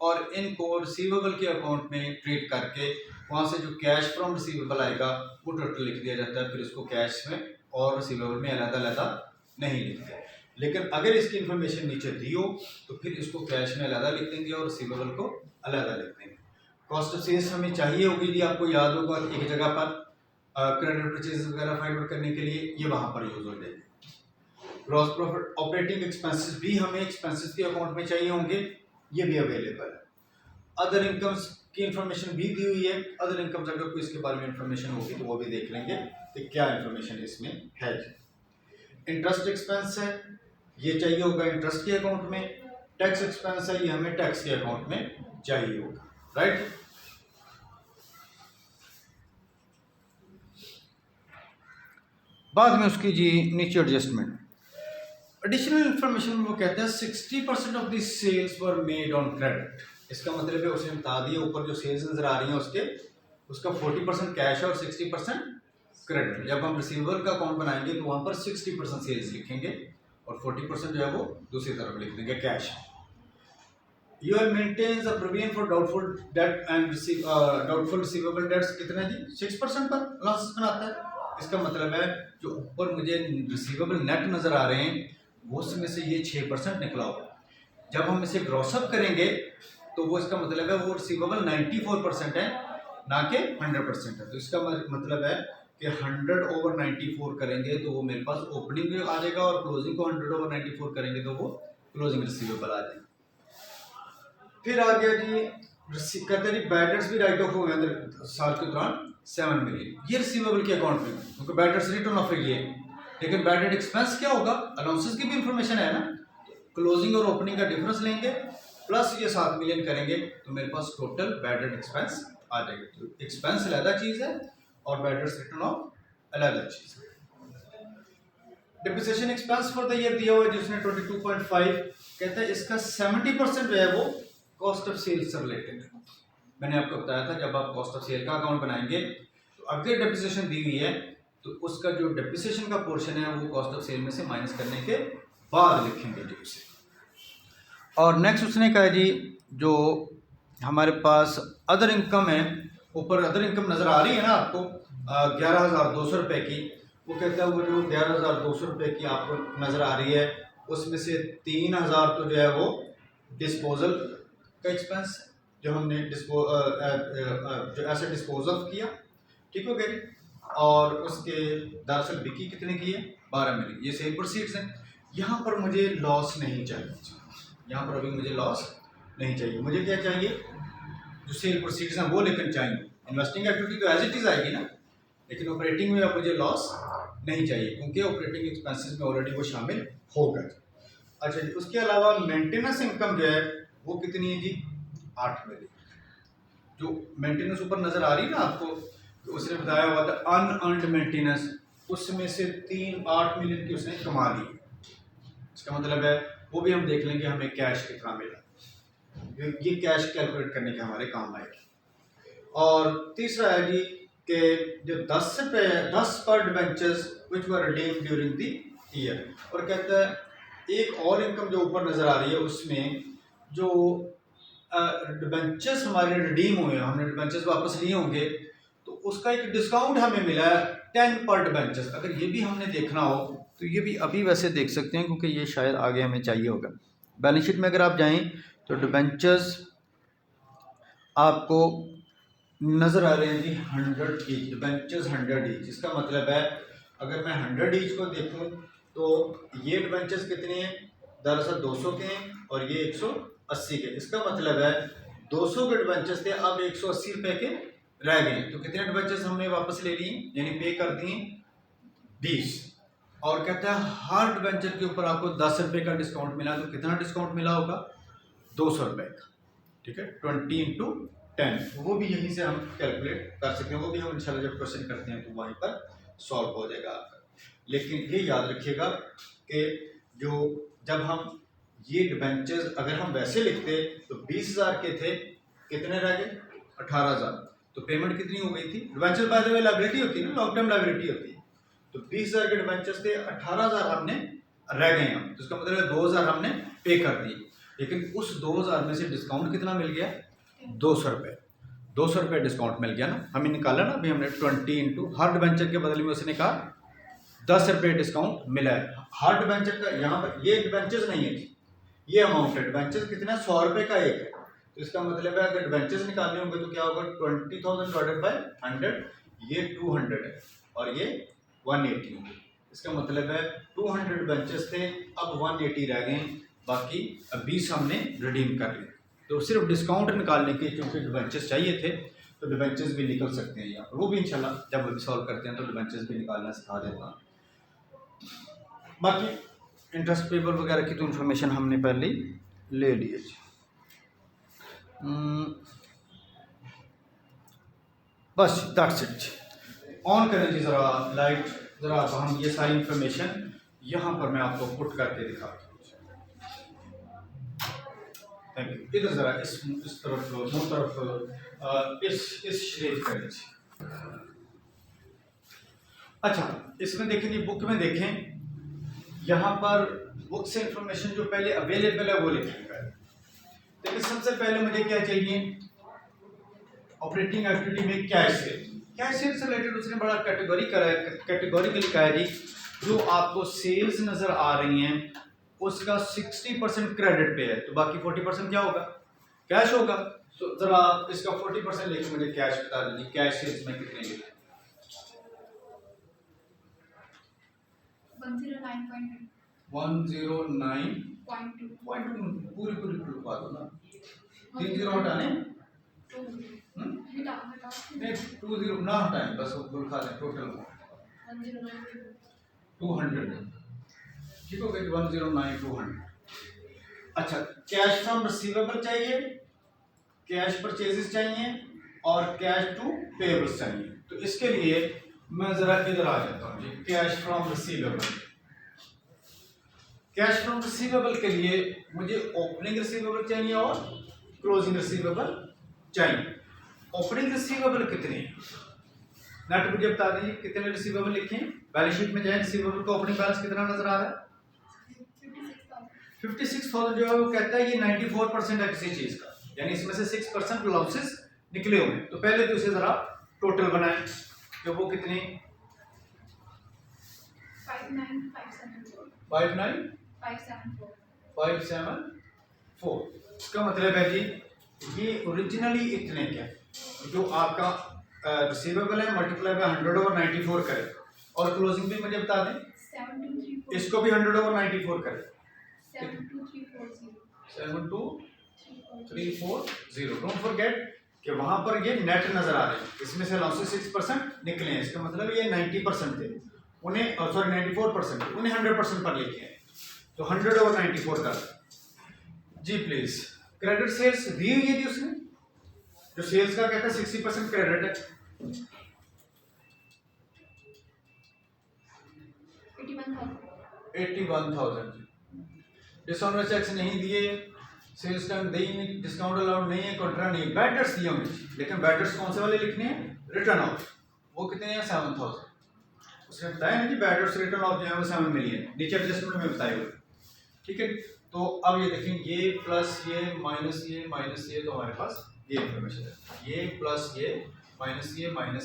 और इनको रिसीवेबल के अकाउंट में ट्रीट करके वहाँ से जो कैश फ्रॉम रिसीवेबल आएगा वो टोटल लिख दिया जाता है। फिर इसको कैश में और रिसीवेबल में अलग-अलग नहीं लिखते। लेकिन अगर इसकी इन्फॉर्मेशन नीचे दी हो तो फिर इसको कैश में अलग लिख देंगे और रिसीवेबल को अलग लिख देंगे। कॉस्ट ऑफ सेल्स हमें चाहिए होगी जी, आपको याद होगा एक जगह पर क्रेडिट परचेज वगैरह फाइंड आउट करने के लिए ये वहाँ पर यूज हो जाएगी। ग्रॉस प्रॉफिट, ऑपरेटिंग एक्सपेंसेस भी हमें एक्सपेंसेस के अकाउंट में चाहिए होंगे, ये भी अवेलेबल है। अदर इनकम्स की इंफॉर्मेशन भी दी हुई है। अदर इनकम्स अगर कोई इसके बारे में इंफॉर्मेशन होगी तो वो भी देख लेंगे कि क्या इंफॉर्मेशन इसमें है। इंटरेस्ट एक्सपेंस है, ये चाहिए होगा इंटरेस्ट के अकाउंट में। टैक्स एक्सपेंस है, ये हमें टैक्स के अकाउंट में चाहिए होगा, राइट। बाद में उसकी जी नीचे एडजस्टमेंट, एडिशनल इंफॉर्मेशन वो कहते हैं 60% of the sales were made on credit. इसका मतलब है उसने बता दिया ऊपर जो सेल्स नजर आ रही हैं उसका 40% कैश है और 60% क्रेडिट। जब हम रिसीवेबल का अकाउंट बनाएंगे तो वहाँ पर 60% सेल्स लिखेंगे और 40% जो है वो दूसरी तरफ लिख देंगे cash. You will maintain the provision for doubtful debt and doubtful receivable debts कितना जी 6% पर अलाउंस बनाता है। इसका मतलब है जो ऊपर मुझे रिसीवेबल नेट नजर आ रहे हैं वो उसमें से ये 6% निकला होगा। जब हम इसे ग्रॉसअप करेंगे तो वो इसका मतलब है वो रिसीवेबल 94% है ना कि 100% है। तो इसका मतलब है कि 100/94 करेंगे तो वो मेरे पास ओपनिंग भी आ जाएगा और क्लोजिंग को 100/94 करेंगे तो वो क्लोजिंग रिसीवेबल आ जाएगा। फिर आ गया जी कहते हैं बैड डेट्स भी राइट ऑफ हो गए साल के दौरान 7 मिलियन, ये रिसीवेबल के अकाउंट में क्योंकि बैड डेट्स रिटर्न ऑफ है। लेकिन बैड डेट एक्सपेंस क्या होगा, अलाउंसेस की भी इंफॉर्मेशन है ना, क्लोजिंग और ओपनिंग का डिफरेंस लेंगे प्लस ये 7 मिलियन करेंगे तो मेरे पास टोटल बैड डेट एक्सपेंस आ जाएगा। तो एक्सपेंस अलग चीज़ है और बैड डेट्स रिटर्न ऑफ अलग चीज़ है। Depreciation expense for the year दिया हुआ है जिसने 22.5 कहता है इसका 70% जो है वो कॉस्ट ऑफ सेल्स से रिलेटेड है। मैंने आपको बताया था जब आप कॉस्ट ऑफ सेल का अकाउंट बनाएंगे तो अगर डिप्रिसिएशन दी हुई है तो उसका जो डिप्रिसिएशन का पोर्शन है वो कॉस्ट ऑफ सेल में से माइनस करने के बाद लिखेंगे जी उसे। और नेक्स्ट उसने कहा जी जो हमारे पास अदर इनकम है, ऊपर अदर इनकम नज़र आ रही है ना आपको 11,200 रुपये की, वो कहता है वो जो 11,200 रुपये की आपको नज़र आ रही है उसमें से 3,000 तो जो है वो डिस्पोजल का एक्सपेंस जो हमने जो ऐसे डिस्पोज ऑफ किया, ठीक हो गया। और उसके दरअसल बिकी कितने की है 12 मिलियन, ये सेल प्रोसीड्स हैं। यहाँ पर मुझे लॉस नहीं चाहिए, यहाँ पर अभी मुझे लॉस नहीं चाहिए। मुझे क्या चाहिए, जो सेल प्रोसीड्स हैं वो लेकिन चाहिए। इन्वेस्टिंग एक्टिविटी तो एज इट इज़ आएगी ना, लेकिन ऑपरेटिंग में अब मुझे लॉस नहीं चाहिए क्योंकि ऑपरेटिंग एक्सपेंसेस में ऑलरेडी वो शामिल हो गए। अच्छा जी, उसके अलावा मेंटेनेंस इनकम जो है वो कितनी है जी 8 मिलियन। जो मेंटेनेंस ऊपर नज़र आ रही है ना आपको, तो उसने बताया हुआ था अनअर्न्ड मेंटेनेंस, उसमें से 8 मिलियन की उसने कमा ली। इसका मतलब है वो भी हम देख लेंगे हमें कैश कितना मिला, ये कैश कैलकुलेट करने के हमारे काम आएगी। और तीसरा है जी कि जो 10 पर debentures which were redeemed during the year, और कहता है एक और इनकम जो ऊपर नजर आ रही है उसमें जो डिबेंचर्स हमारे रिडीम हुए हैं, हमने डिबेंचर्स वापस लिए होंगे, तो उसका एक डिस्काउंट हमें मिला है 10 पर डिबेंचर्स। अगर ये भी हमने देखना हो तो ये भी अभी वैसे देख सकते हैं, क्योंकि ये शायद आगे हमें चाहिए होगा। बैलेंस शीट में अगर आप जाएं तो डिबेंचर्स आपको नज़र आ रहे हैं जी 100 ईच, डिबेंचर्स 100 ईच। इसका मतलब है अगर मैं 100 ईच को देखूं तो ये डिबेंचर्स कितने हैं, दरअसल 200 के हैं और ये 180 के। इसका मतलब है 200 के डिबेंचर्स थे, अब 180 रुपए के रह गए। तो कितने डिबेंचर्स हमने वापस ले लिए, यानी पे कर दिए 20। और कहता है हर डिबेंचर के ऊपर आपको 10 रुपए का डिस्काउंट मिला, तो कितना डिस्काउंट मिला होगा, 200 रुपए का। ठीक है, 20 इंटू 10, वो भी यहीं से हम कैलकुलेट कर सकते हैं, वो भी हम इंशाल्लाह जब क्वेश्चन करते हैं तो वहीं पर सॉल्व हो जाएगा आपका। लेकिन ये याद रखिएगा कि जो जब हम ये डिबेंचर्स अगर हम वैसे लिखते तो 20,000 के थे, कितने रह गए, 18,000, तो पेमेंट कितनी हो गई थी। Debenture by the way liability होती है ना, लॉन्ग टर्म लायबिलिटी होती है। तो 20,000 के डिबेंचर्स थे, 18,000 हमने रह गए हम, तो इसका मतलब है 2,000 हमने पे कर दिए। लेकिन उस 2,000 में से डिस्काउंट कितना मिल गया, 200 रुपये। 200 रुपये डिस्काउंट मिल गया ना, हमें निकाला ना अभी हमने 20 इंटू, हर डिबेंचर के बदले में उसने कहा 10 रुपये डिस्काउंट मिला है। हर डिबेंचर का यहाँ पर ये डिबेंचर्स नहीं है, ये अमाउंट है। डिबेंचर्स कितना, 100 रुपये का एक है, तो इसका मतलब है अगर डिबेंचर्स निकालने होंगे तो क्या होगा, 20,000 डिवाइडेड बाय 100, ये 200 है और ये 180 है। इसका मतलब है 200 डिबेंचर्स थे, अब 180 रह गए, बाकी अब 20 हमने रिडीम कर लिए। तो सिर्फ डिस्काउंट निकालने के क्योंकि डिबेंचर्स चाहिए थे, तो डिबेंचर्स भी निकल सकते हैं यहाँ पर, वो भी इंशाल्लाह जब अभी सॉल्व करते हैं तो डिबेंचर्स भी निकालना सिखा देता हूँ। बाकी इंटरेस्ट पेबल वगैरह की तो इन्फॉर्मेशन हमने पहले ले ली है। बस दैट्स इट। ऑन करें जी ज़रा लाइट, ज़रा अब हम ये सारी इन्फॉर्मेशन यहाँ पर मैं आपको पुट करके दिखाता हूँ। Thank you. इधर ज़रा इस तरफ मुँह तरफ इस श्रेज का नीचे। अच्छा, इसमें देखें जी, बुक में देखें, यहाँ पर बुक से इंफॉर्मेशन जो पहले अवेलेबल है वो लिखेंगे। लेकिन सबसे पहले मुझे क्या चाहिए, ऑपरेटिंग एक्टिविटी में कैश सेल से रिलेटेड उसने बड़ा कैटेगोरिकली लिखा है जी, जो आपको सेल्स नजर आ रही हैं उसका 60% क्रेडिट पे है, तो बाकी 40% क्या होगा, कैश होगा। तो जरा इसका 40% लेके मुझे कैश बता दीजिए, कैश सेल्स में कितने लिखे, 109.2 पूरी लिखवा दो ना, 3 जीरो हटाने, नहीं 20 ना हटाएं, बस वो लिखा दें टोटल 200, ठीक हो गई, 109,200। अच्छा, कैश फ्रॉम रिसीवेबल चाहिए, कैश परचेजेस चाहिए और कैश टू पेबल्स चाहिए। तो इसके लिए मैं जरा इधर आ जाता हूँ जी, cash from receivable. Cash from receivable के लिए मुझे ओपनिंग रिसीवेबल चाहिए और क्लोजिंग रिसीवेबल चाहिए। ओपनिंग रिसीवेबल कितने, नेट मुझे बता दीजिए कितने रिसीवेबल लिखे हैं। बैलेंस शीट में जाए, रिसीवेबल का ओपनिंग बैलेंस कितना नजर आ रहा है, 56,000 जो है वो कहता है ये 94% है किसी चीज का, यानी इसमें से 6% लॉसेस निकले हुए हैं। तो पहले तो इसे जरा टोटल बनाएं कि वो कितने, 59574। इसका मतलब है जी ये ओरिजिनली इतने क्या, जो आपका रिसीवेबल है मल्टीप्लाई बाय 100/94 करें, और क्लोजिंग भी मुझे बता दें, इसको भी 100/94 करें, 72340। डोंट फॉरगेट कि वहां पर ये नेट नजर आ रहे हैं, इसमें से लॉसेस 6% निकले हैं, इसका मतलब ये 90% थे, उन्हें सॉरी 94% थे, उन्हें 100% पर लेके हैं, तो 100/94 कर जी प्लीज। क्रेडिट सेल्स दी हुई है जी उसने, जो सेल्स का कहता है 60% क्रेडिट है, 81,000 जी। डिसऑनर चेक्स नहीं दिए, सेल्स टर्म दी नहीं, डिस्काउंट अलाउड नहीं है, कॉन्ट्रा नहीं, बैडर्स दिए होंगे, लेकिन बैडर्स कौन से वाले लिखने हैं? Return of. वो कितने हैं? 7000। उसने बताया ना कि बैडर्स रिटर्न ऑफ जो है वो 7 मिलियन, नीचे एडजस्टमेंट में बताए हुए। ठीक है, तो अब ये देखें, ये प्लस ये माइनस ये माइनस ये, तो हमारे पास ये इंफॉर्मेशन है, ये प्लस ये माइनस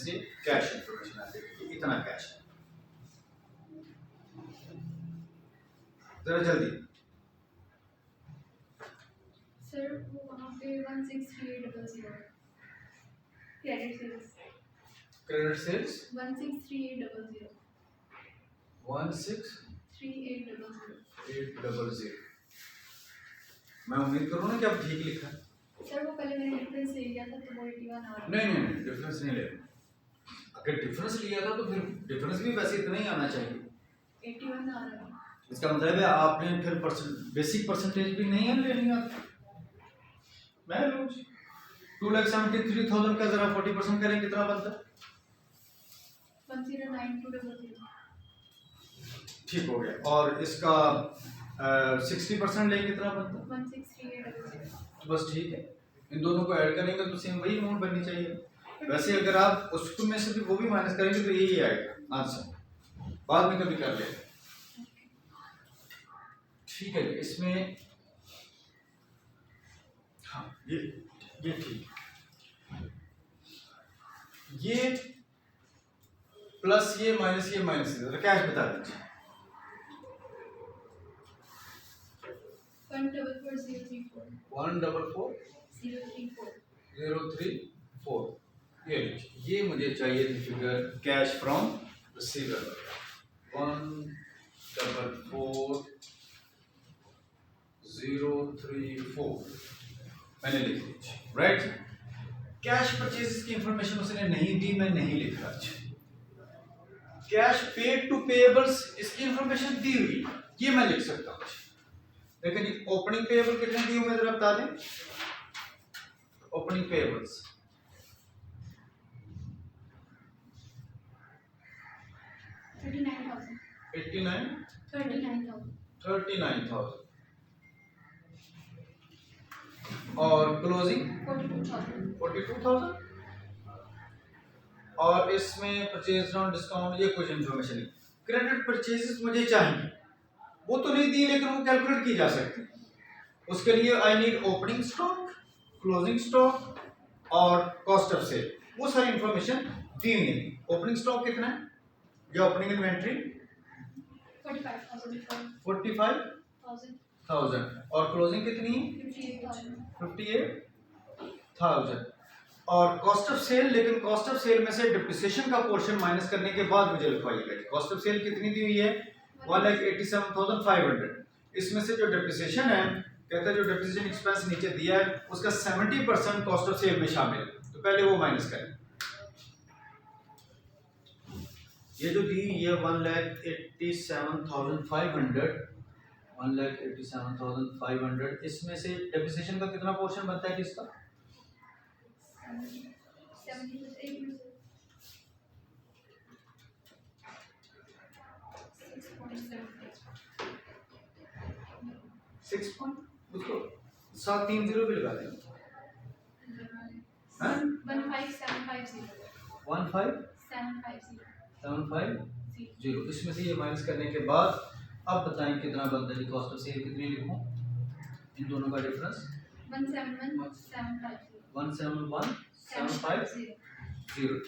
ये कैश इंफॉर्मेशन आती है, इतना कैश है। जरा जल्दी। सर वो वहाँ पे 163800 क्रेडिट सेल्स क्रेडिट सेल्स 163800 163800। मैं उम्मीद करूँ ना कि आप ठीक लिखा है। सर वो पहले मैंने डिफरेंस ले लिया था तो वो 81 आ रहा नहीं, डिफरेंस नहीं लेना। अगर डिफरेंस लिया था तो फिर डिफरेंस भी वैसे इतना ही आना चाहिए। 81 आ रहा है। इसका मतलब है आपने फिर बेसिक परसेंटेज भी नहीं है लेनी आती। मैं लूँ 2,73,000 का जरा 40% करें, कितना बनता है? 109200। ठीक हो गया। और इसका 60% लें, कितना बनता है? 163800। बस ठीक है, इन दोनों को ऐड करेंगे तो सेम वही अमाउंट बननी चाहिए। वैसे अगर आप उसको में से भी वो भी माइनस करेंगे तो यही आएगा आंसर, बाद में कभी कर लेंगे। ठीक है, इसमें हाँ ये ठीक, ये प्लस ये माइनस ये कैश बता दीजिए। 144034 144034 034। ये लीजिए, ये मुझे चाहिए थी फिगर कैश फ्रॉम रिसीवेबल 144034 मैंने लिख दी, राइट। कैश परचेज की इंफॉर्मेशन उसने नहीं दी, मैं नहीं लिख रहा। कैश पेड टू पेएबल्स इसकी इंफॉर्मेशन दी हुई, ये मैं लिख सकता हूँ। लेकिन ओपनिंग पेएबल कितने दी हुई जरा बता दें। ओपनिंग पेएबल्स 39,000 और क्लोजिंग 42,000 और इसमें परचेज ऑन डिस्काउंट ये कुछ इंफॉर्मेशन नहीं। क्रेडिट परचेजेस मुझे चाहिए, वो तो नहीं दी लेकिन वो कैलकुलेट की जा सकती है। उसके लिए I need opening stock, closing stock और कॉस्ट ऑफ सेल, वो सारी इंफॉर्मेशन दी हुई है। ओपनिंग स्टॉक कितना है या ओपनिंग इन्वेंट्री 45,000 और क्लोजिंग कितनी है 58,000 और कॉस्ट ऑफ सेल। लेकिन कॉस्ट ऑफ सेल में से डिप्रिसिएशन का पोर्शन माइनस करने के बाद मुझे लिखवाइएगा कॉस्ट ऑफ सेल कितनी दी हुई है 1,87,500। इसमें से जो डिप्रिसिएशन है, कहता है जो डिप्रिसिएशन एक्सपेंस नीचे दिया है उसका 70% कॉस्ट ऑफ सेल में शामिल है, तो पहले वो माइनस करें। ये जो दी ये 1,87,500 इसमें से डेप्रिसिएशन का कितना पोर्शन बनता है किसका 6 पॉइंट उसको 730 भी लगा दें 15750 इसमें से ये माइनस करने के बाद अब बताएं कितना बनता है कॉस्ट ऑफ सेल कितनी लिखूं इन दोनों का डिफरेंस 171,750।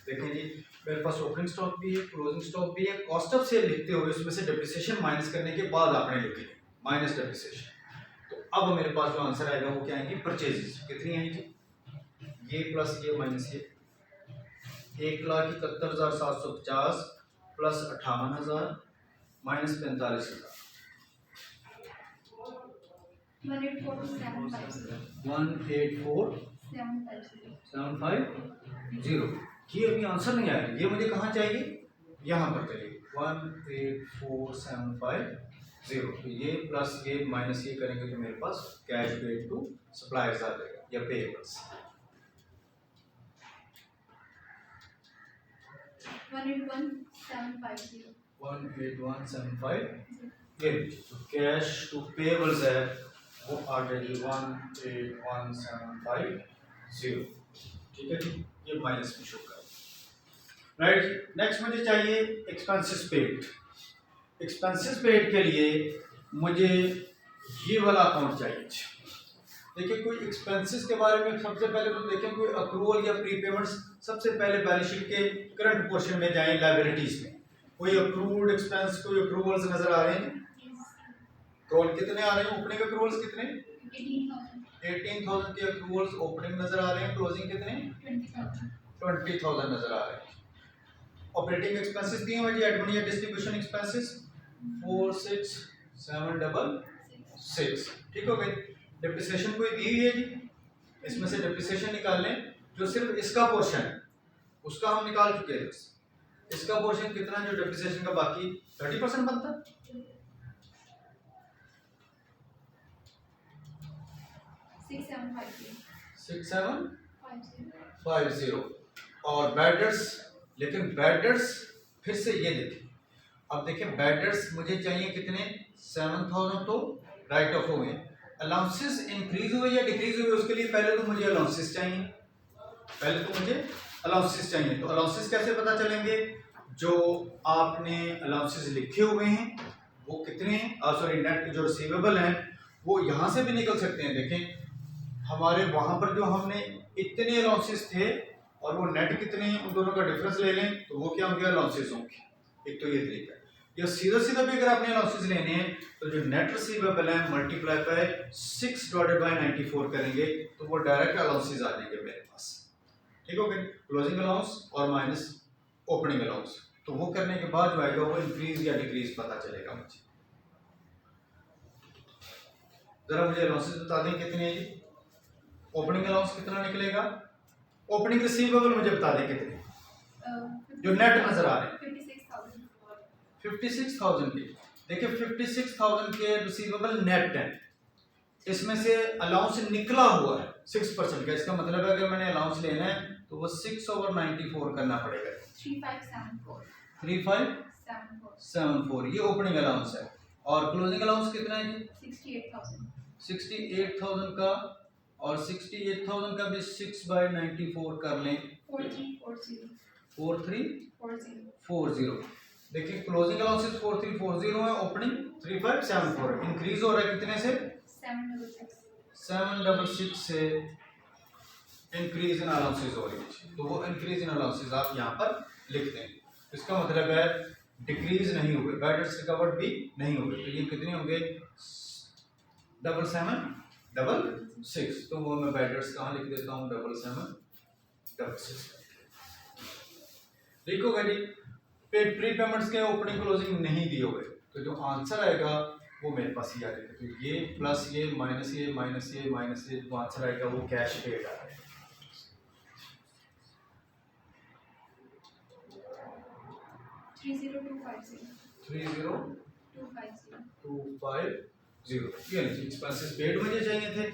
देखें जी मेरे पास ओपनिंग स्टॉक भी है क्लोजिंग स्टॉक भी है, कॉस्ट ऑफ सेल लिखते हुए उसमें से डिप्रिसिएशन माइनस करने के बाद आपने लिखी माइनस डिप्रिसिएशन। तो अब मेरे पास जो आंसर आएगा वो क्या आएंगे परचेजेस कितनी आएंगी ये प्लस ये माइनस ये 1,71,750 प्लस 58,000 माइनस 45,000 184,750। ये अभी आंसर नहीं आया, ये मुझे कहाँ चाहिए यहाँ पर चाहिए 184,750। तो ये प्लस ये माइनस ये करेंगे तो मेरे पास कैश पेड टू सप्लायर्स आ जाएगा या पेएबल्स 181,750। ये तो कैश टू पेबल्स है वो आ गया जी 181,750, ठीक है जी, ये माइनस में शो कर राइट। नेक्स्ट मुझे चाहिए एक्सपेंसेस पेड। एक्सपेंसेस पेड के लिए मुझे ये वाला अकाउंट चाहिए। देखिए कोई एक्सपेंसेस के बारे में सबसे पहले तो देखें कोई अक्रूवल या प्रीपेमेंट्स, सबसे पहले बैलेंस शीट के करंट पोर्शन में जाएं लायबिलिटीज में, कोई अक्रूव्ड एक्सपेंस, कोई अक्रूवल्स नजर आ रहे हैं? अक्रूवल कितने आ रहे हैं? ओपनिंग अक्रूवल्स कितने? 18,000 के अक्रूवल्स ओपनिंग नजर आ रहे हैं, क्लोजिंग कितने? 20,000 नजर आ रहे हैं। ऑपरेटिंग एक्सपेंसेस दिए हुए जी, एडमिन या डिस्ट्रीब्यूशन एक्सपेंसेस 46,766, ठीक हो गई। डिप्रिसिएशन कोई दी हुई है जी, इसमें से डिप्रिसिएशन निकाल लें, जो सिर्फ इसका पोर्शन है उसका हम निकाल चुके हैं। इसका पोर्शन कितना जो डिप्रिसिएशन का बाकी 30% बनता है। 6750 और बैडर्स, लेकिन बैडर्स फिर से ये देखें, अब देखिए बैडर्स मुझे चाहिए कितने? 7,000 तो राइट ऑफ हो गए। अलाउंसेस इंक्रीज हुए या डिक्रीज हुए उसके लिए पहले तो मुझे अलाउंसेस चाहिए, पहले तो मुझे अलाउंसेस चाहिए। तो अलाउंसेस कैसे पता चलेंगे? जो आपने अलाउंसेस लिखे हुए हैं वो कितने हैं, सॉरी नेट जो रिसीवेबल हैं वो यहाँ से भी निकल सकते हैं। देखें हमारे वहाँ पर जो हमने इतने अलाउंसेस थे और वो नेट कितने हैं, उन दोनों का डिफरेंस ले लें तो वो क्या होंगे? अलाउंसेस होंगे। एक तो ये तरीका है। या सीधा सीधा भी अगर आपने अलाउंसेस लेने हैं तो जो नेट रिसीवेबल है मल्टीप्लाई बाय 6/94 करेंगे तो वो डायरेक्ट अलाउंसेस आ जाएंगे मेरे पास, ठीक हो गया। क्लोजिंग अलाउंस और माइनस ओपनिंग अलाउंस, तो वो करने के बाद जो आएगा वो इंक्रीज या डिक्रीज पता चलेगा मुझे। जरा मुझे अलाउंसेस बता दें कितने हैं जी। ओपनिंग अलाउंस कितना निकलेगा? ओपनिंग रिसीवेबल मुझे बता दें कितने जो नेट नजर आ रहे हैं? 56,000 की। देखिए 56,000 के रिसीवेबल नेट है, इसमें से अलाउंस निकला हुआ है 6% का। इसका मतलब है अगर मैंने अलाउंस लेना है तो वो 6/94 करना पड़ेगा। 3574 ये ओपनिंग अलाउंस है। और क्लोजिंग अलाउंस कितना है जी? 68,000 का, और 68,000 का भी 6/94 कर लें 4340। देखिए क्लोजिंग अलाउंसेस 4340 है, ओपनिंग 3574 है। इंक्रीज हो रहा है कितने से? 766 से इंक्रीज इन अलाउंसेस हो रही है, तो वो इंक्रीज इन अलाउंसेस आप यहाँ पर लिख दें। इसका मतलब है डिक्रीज नहीं हुए, बैडर्स रिकवर्ड भी नहीं हुए, तो ये कितने होंगे? 7766। तो वो मैं बैडर्स कहाँ लिख देता हूँ? 7766 लिखोगे जी। प्री पेमेंट्स के ओपनिंग क्लोजिंग नहीं दिए हुए, तो जो आंसर आएगा वो मेरे पास ही आ जाएगा। तो ये प्लस ये माइनस ये माइनस ये माइनस ये, जो आंसर आएगा वो कैश पेड आ जाएगा। 30250 ये एक्सपेंसेस पेड मुझे चाहिए थे,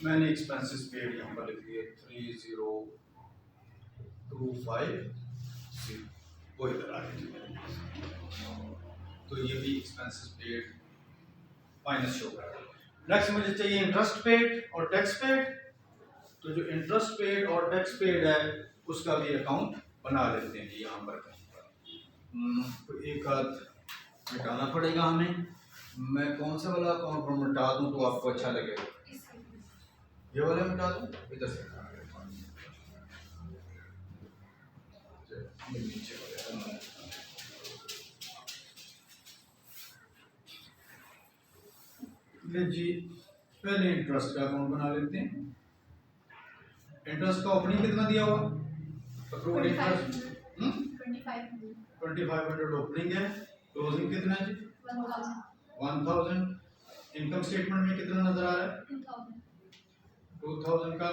मैंने एक्सपेंसेस पेड यहाँ पर लिख दिए 30250, वो इधर आ गया। तो ये भी एक्सपेंसेस पेड माइनस शो कर रहा है। नेक्स्ट मुझे चाहिए इंटरेस्ट पेड और टैक्स पेड। तो जो इंटरेस्ट पेड और टैक्स पेड है उसका भी अकाउंट बना लेते हैं जी यहाँ पर। तो एक आध मिटाना पड़ेगा हमें। मैं कौन सा वाला अकाउंट पर मिटा दूँ तो आपको अच्छा लगेगा? ये वाला मिटा दूँ? इधर से नीचे जी। पहले इंटरेस्ट का अकाउंट बना लेते हैं। इंटरेस्ट का ओपनिंग कितना दिया हुआ? अप्रूव्ड इंटरेस्ट 2500 ओपनिंग है। क्लोजिंग कितना है जी? 1000। इनकम स्टेटमेंट में कितना नजर आ रहा है? 2000 का।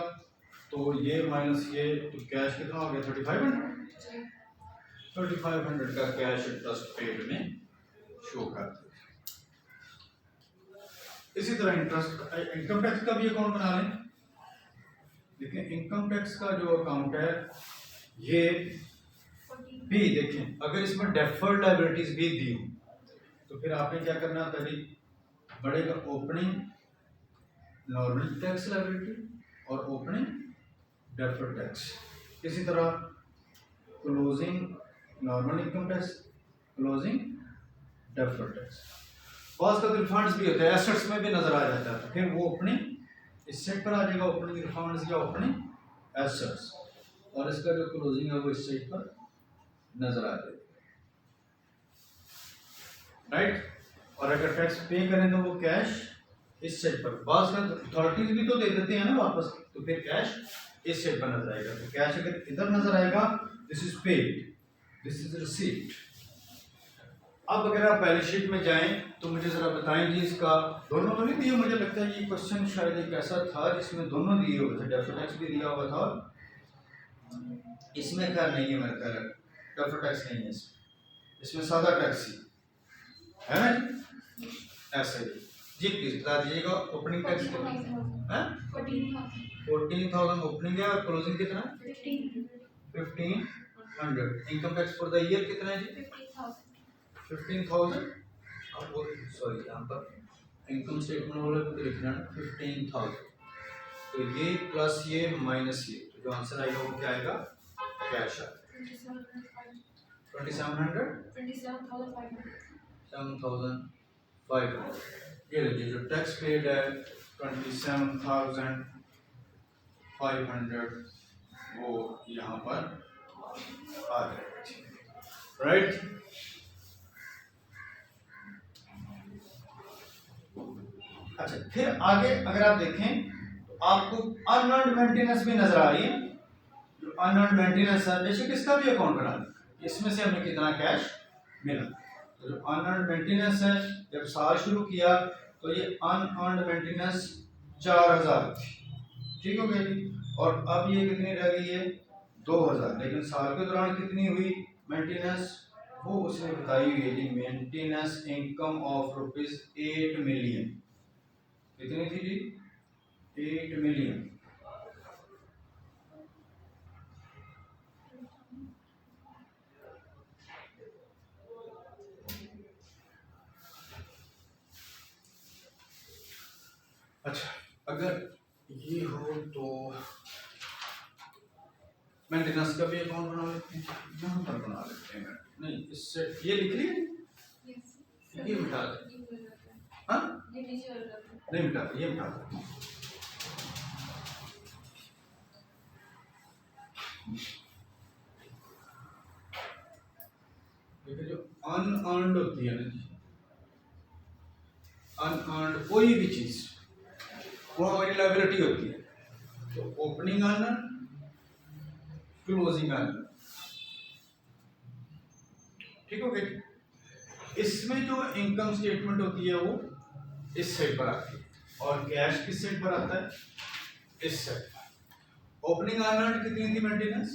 तो ये माइनस ये, तो कैश कितना हो गया? 3500 का कैश इंटरेस्ट पेड में शो करते हैं। इसी तरह इंटरेस्ट इनकम टैक्स का भी अकाउंट बना लें। देखिए इनकम टैक्स का जो अकाउंट है ये भी देखें, अगर इसमें डेफर्ड लायबिलिटीज भी दी हो तो तो फिर आपने क्या करना, पहले बढ़ेगा ओपनिंग नॉर्मल टैक्स लायबिलिटी और ओपनिंग डेफर्ड टैक्स। इसी तरह closing normal income tax, closing deferred tax. पास का रिफंड्स भी होता है, एसेट्स में भी नजर आ जाता है, फिर वो ओपनिंग इस सेट पर आ जाएगा, ओपनिंग रिफंड्स या ओपनिंग एसेट्स, और इसका जो क्लोजिंग है वो इस सेट पर नजर आ जाएगा, राइट। और अगर टैक्स पे करें तो वो कैश इस सेट पर, बास का अथॉरिटीज भी तो दे देते हैं ना वापस, तो फिर कैश इस सेट पर नजर आएगा। तो कैश अगर इधर नजर आएगा, this is paid, this is receipt. अब अगर आप बैलेंस शीट में जाएं तो मुझे जरा बताएं जी, इसका दोनों तो नहीं दिए, मुझे लगता है ये क्वेश्चन शायद एक ऐसा था जिसमें दोनों दिए हुए थे, डेफर्ड टैक्स भी दिया हुआ था और इसमें खैर नहीं है, मेरे ख्याल डेफर्ड टैक्स नहीं है इसमें सादा टैक्स ही है ना जी, ऐसे ही। जी प्लीज बता दीजिएगा ओपनिंग टैक्स कितना है? 14,000 ओपनिंग है और क्लोजिंग कितना है? 1500। Income tax for the year कितना है जी? 15,000। अब वो सॉरी यहाँ पर इनकम स्टेटमेंट वाले को लिखना है 15,000, तो ये प्लस ये माइनस ये, तो जो आंसर आएगा वो क्या आएगा? कैश आएगा 2700 7,500। ये लीजिए जो टैक्स पेड है 27,500 वो यहाँ पर आ जाएगा, राइट। अच्छा, फिर आगे अगर आप देखें तो आपको अनअर्न्ड मेंटेनेंस भी नजर आ रही है। जो अनअर्न्ड मेंटेनेंस है, बेशक इसका भी अकाउंट बना लें, इसमें से हमें कितना कैश मिला। तो जो अनअर्न्ड मेंटेनेंस है, जब साल शुरू किया तो ये अनअर्न्ड मेंटेनेंस 4,000 थी, ठीक हो गया जी। और अब ये कितनी रह गई है? 2,000। लेकिन साल के दौरान कितनी हुई मेंटेनेंस, वो उसने बताई हुई है जी, मेंटेनेंस इनकम ऑफ ₹8 मिलियन। कितनी थी जी? 8 मिलियन। अच्छा, अगर ये हो तो मेंटेनेंस का भी अकाउंट बना लेते हैं, यहाँ पर बना लेते हैं। नहीं, इससे ये लिख लिए, ये मिटा दें, हाँ नहीं मिटा दें, ये मिटा दें। देखिए जो अनअर्न्ड होती है ना जी, अनअर्न्ड कोई भी चीज वो हमारी लायबिलिटी होती है। तो ओपनिंग अनअर्न्ड, क्लोजिंग अनअर्न्ड, ठीक हो गया। इसमें जो इनकम स्टेटमेंट होती है वो इस साइड पर आती है, और कैश किस साइड पर आता है? इस साइड पर। ओपनिंग अनअर्न्ड कितनी थी मेंटेनेंस?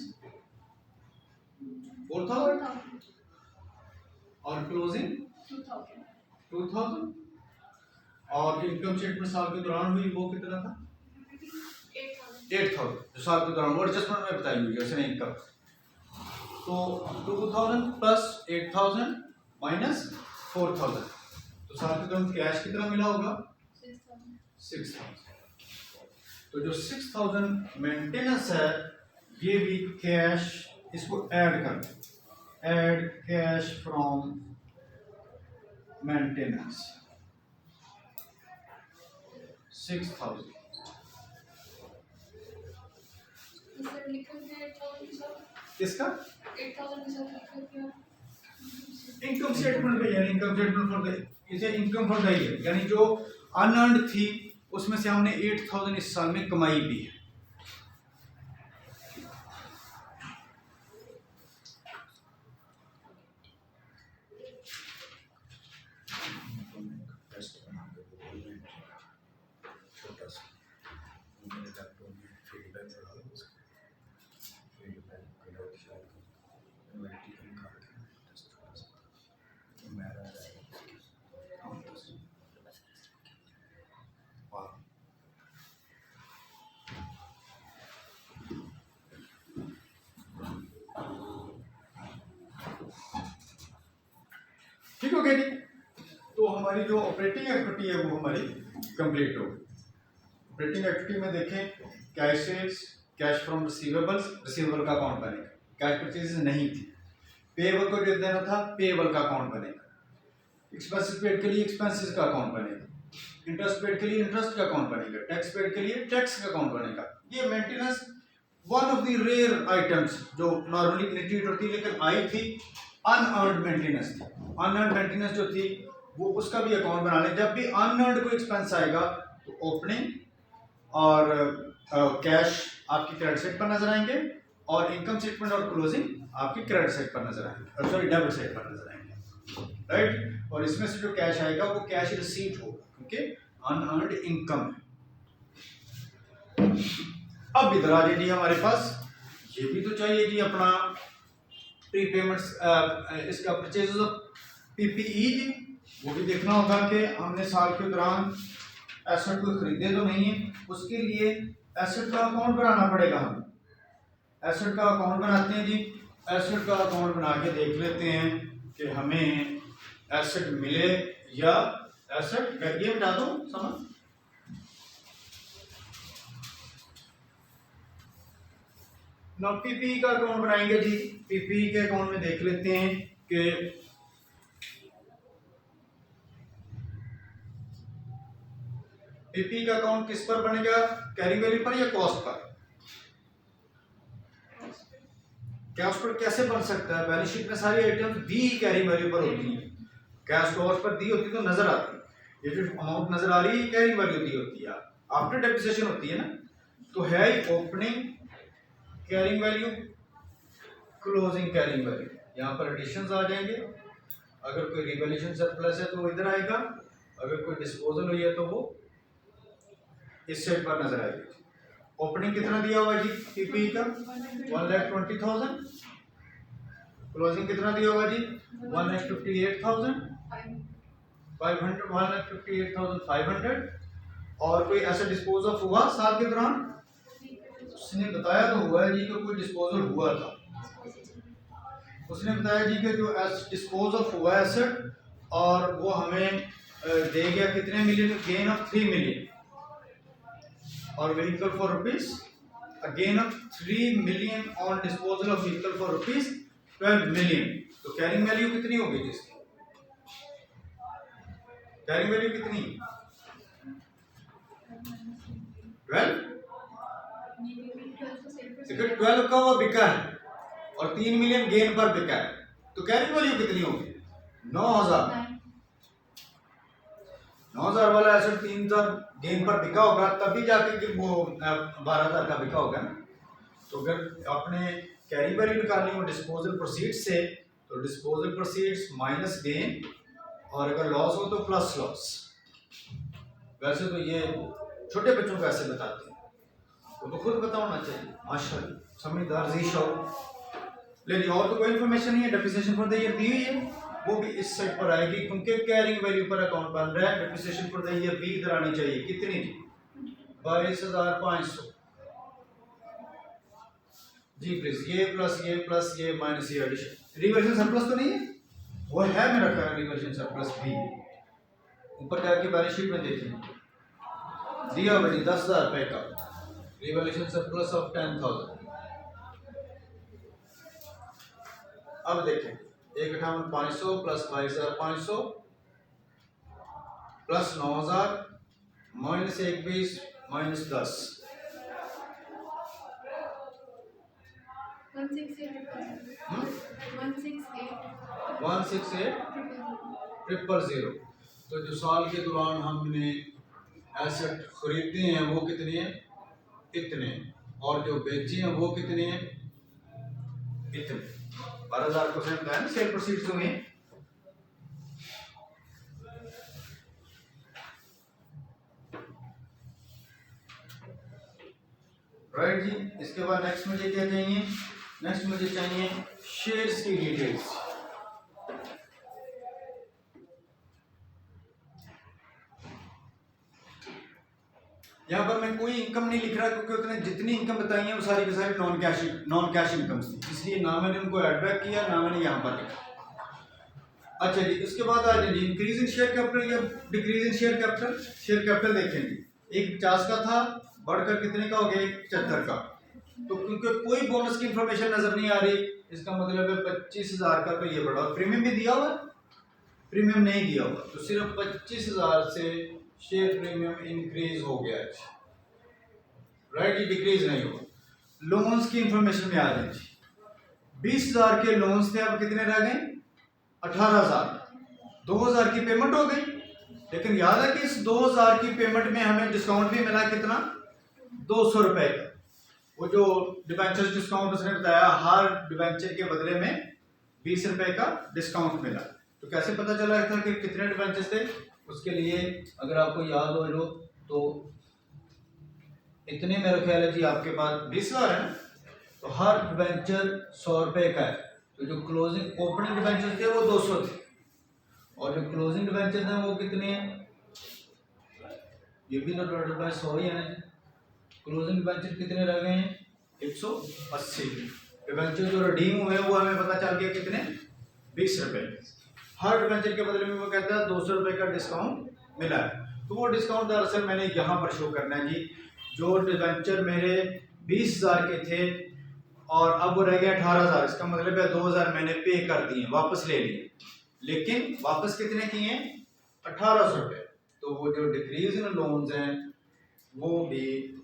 4,000। और क्लोजिंग 2,000। और इनकम स्टेटमेंट साल के दौरान हुई वो कितना था? 8,000। जो साल के दौरान वो एडजस्टमेंट में बताई हुई है उसने इनकम। तो 2,000 प्लस 8,000 माइनस 4,000, तो साल के दौरान कैश कितना मिला होगा? 6,000। तो जो 6,000 मेंटेनेंस है, ये भी कैश, इसको ऐड कर दो, ऐड कैश फ्रॉम मेंटेनेंस 6,000। किसका? इनकम स्टेटमेंट पे, यानी इनकम स्टेटमेंट फॉर द, इसे इनकम फॉर द ईयर, यानी जो अनअर्न्ड थी उसमें से हमने 8,000 इस साल में कमाई भी है। ठीक हो गया जी। हमारी जो ऑपरेटिंग एक्टिविटी है वो हमारी कंप्लीट हो। ऑपरेटिंग एक्टिविटी में देखें cash sales, cash from receivables, receivable का अकाउंट बनेगा, कैश परचेज नहीं थी। पेएबल को जो देना था पेएबल का अकाउंट बनेगा, एक्सपेंसेस पेड के लिए एक्सपेंसेस का अकाउंट बनेगा, इंटरेस्ट पेड के लिए इंटरेस्ट का अकाउंट बनेगा, टैक्स पेड के लिए टैक्स का अकाउंट बनेगा। ये maintenance one of the rare items जो नॉर्मली नीड होती है लेकिन आई थी, अनअर्न्ड मेंटेनेंस थी। अनअर्न्ड मेंटेनेंस जो थी वो उसका भी अकाउंट बना लें। जब भी अनअर्न्ड कोई एक्सपेंस आएगा तो ओपनिंग और कैश आपकी क्रेडिट साइड पर नजर आएंगे और इनकम स्टेटमेंट और क्लोजिंग आपकी क्रेडिट साइड पर नजर आएंगे, सॉरी डेबिट साइड पर नजर आएंगे, राइट। और इसमें से जो कैश आएगा वो कैश रिसीट होगा क्योंकि अनअर्न्ड इनकम है। अब इधर आ जाइए हमारे पास, ये भी तो चाहिए जी अपना प्रीपेमेंट्स, इसका परचेज ऑफ पीपीई, वो भी देखना होगा कि हमने साल के दौरान एसेट को खरीदे तो नहीं है, उसके लिए एसेट का अकाउंट बनाना पड़ेगा। हमें एसेट का अकाउंट बनाते हैं जी। एसेट का अकाउंट बना के देख लेते हैं कि हमें एसेट मिले या एसेट, ये बता दो समझ। ना पीपी का अकाउंट बनाएंगे जी। पीपी के अकाउंट में देख लेते हैं कि पीपी का अकाउंट किस पर बनेगा, कैरिंग वैल्यू पर या कॉस्ट पर। कैश पर कैसे बन सकता है, बैलेंस शीट में सारी आइटम्स दी कैरिंग वैल्यू पर होती हैं, कैश कॉस्ट पर दी होती तो नजर आती है। ये जो अमाउंट नजर आ रही है कैरिंग वैल्यू दी होती है, आफ्टर डेप्रिसिएशन होती है ना। तो है opening carrying value, closing carrying value, यहाँ पर एडिशंस आ जाएंगे। अगर कोई रिवैल्यूएशन सरप्लस है तो वो इधर आएगा, अगर कोई डिस्पोजल हुई है तो वो इस साइड पर नजर आएगी। ओपनिंग कितना दिया हुआ जी पीपी का 1,20,000, क्लोजिंग कितना दिया हुआ जी 1,58,500, 1,58,500। और कोई ऐसा डिस्पोज ऑफ हुआ साल के दौरान, उसने बताया तो हुआ है जी कि कोई डिस्पोजल हुआ था। उसने बताया जी कि जो डिस्पोज ऑफ हुआ एसेट और वो हमें दे गया कितने मिलियन, गेन ऑफ 3 मिलियन, और vehicle for rupees, gain of 3 million on disposal of vehicle for rupees 12 million. तो कैरिंग वैल्यू कितनी होगी जिसकी, कैरिंग वैल्यू कितनी 12, देखिए 12 का वो बिका है और 3 मिलियन गेन पर बिका है, तो कैरिंग वैल्यू कितनी होगी 9,000। 9,000 वाला एसेट 3,000 गेन पर बिका होगा तभी जाके कि वो 12,000 का बिका होगा ना। तो अगर आपने कैरी वैल्यू निकालनी हो डिस्पोजल प्रोसीड से, तो डिस्पोजल प्रोसीड्स माइनस गेन, और अगर लॉस हो तो प्लस लॉस। वैसे तो ये छोटे बच्चों को ऐसे बताते हैं, वो तो खुद पता होना चाहिए, माशाल्लाह समझदार जी शो। लेकिन और तो कोई इन्फॉर्मेशन नहीं है। डेप्रिसिएशन फॉर द ईयर दी हुई है, वो भी इस साइड पर आएगी क्योंकि कैरिंग वैल्यू पर अकाउंट बन रहा है। डेप्रिसिएशन फॉर द ईयर भी इधर आनी चाहिए, कितनी जी 22,500 जी प्लीज, ये प्लस ये माइनस ये एडिशन। रिवर्जन सरप्लस तो नहीं है, वो है मेरा ख्याल रिवर्जन सरप्लस भी। ऊपर जाके बैलेंस शीट में देखें दिया हुआ जी 10,000 रुपए का रिवॉल्यूशन सरप्लस ऑफ 10,000। अब देखें 51,500 प्लस 22,500 प्लस 9,000 माइनस 21 माइनस 10 168,000। तो जो साल के दौरान हमने एसेट खरीदे हैं वो कितने हैं, इतने, और जो बेचे हैं वो कितने हैं, इतने। 12,000% का है ना सेल प्रोसीड्स में। राइट जी। इसके बाद नेक्स्ट मुझे क्या चाहिए, नेक्स्ट मुझे चाहिए शेयर्स की डिटेल्स। यहाँ पर मैं कोई इनकम नहीं लिख रहा क्योंकि उसने जितनी इनकम बताई है वो सारी की सारी नॉन कैश इनकम्स थी, इसलिए ना मैंने उनको एड बैक किया ना मैंने यहाँ पर लिखा। अच्छा जी, उसके बाद आ जाइए इंक्रीज इन शेयर कैपिटल या decrease in share capital. Share capital देखेंगे एक 50 का था, बढ़कर कितने का हो गया, 75 का। तो क्योंकि कोई बोनस की इंफॉर्मेशन नजर नहीं आ रही, इसका मतलब है 25,000 का तो ये बढ़ा। प्रीमियम भी दिया हुआ, प्रीमियम नहीं दिया हुआ, तो सिर्फ 25,000 से शेयर प्रीमियम इंक्रीज हो गया, राइट, ये डिक्रीज नहीं हुआ। लोन्स की इंफॉर्मेशन में आ जाए, 20,000 के लोन्स थे, अब कितने रह गए, 18,000। 2,000 की पेमेंट हो गई, लेकिन याद है कि इस 2,000 की पेमेंट में हमें डिस्काउंट भी मिला, कितना, 200 रुपए का। वो जो डिबेंचर डिस्काउंट उसने बताया, हर डिबेंचर के बदले में 20 रुपए का डिस्काउंट मिला। तो कैसे पता चला था कि कितने डिबेंचर्स थे, उसके लिए अगर आपको याद हो लो तो इतने मेरा ख्याल है जी आपके पास 20,000 है ना, तो हर डिबेंचर 100 रुपए का है। तो जो क्लोजिंग ओपनिंग डिबेंचर थे वो 200 थे, और जो क्लोजिंग डिबेंचर हैं वो कितने हैं, ये भी डिवाइडेड बाय 100 ही है ना जी। क्लोजिंग डिबेंचर कितने रह गए हैं, 180। डिबेंचर जो रिडीम हुए वो हमें पता चल गया कितने, 20 रुपए। हर डिबेंचर के बदले में वो कहता है 200 रुपए का डिस्काउंट मिला है। तो वो डिस्काउंट दरअसल मैंने यहाँ पर शो करना है जी। जो डिबेंचर मेरे 20,000 के थे और अब वो रह गया 18,000, इसका मतलब है 2,000 मैंने पे कर दिए, वापस ले लिए, लेकिन वापस कितने किए, 1,800 रुपए। तो वो जो डिक्रीज इन लोन्स हैं वो भी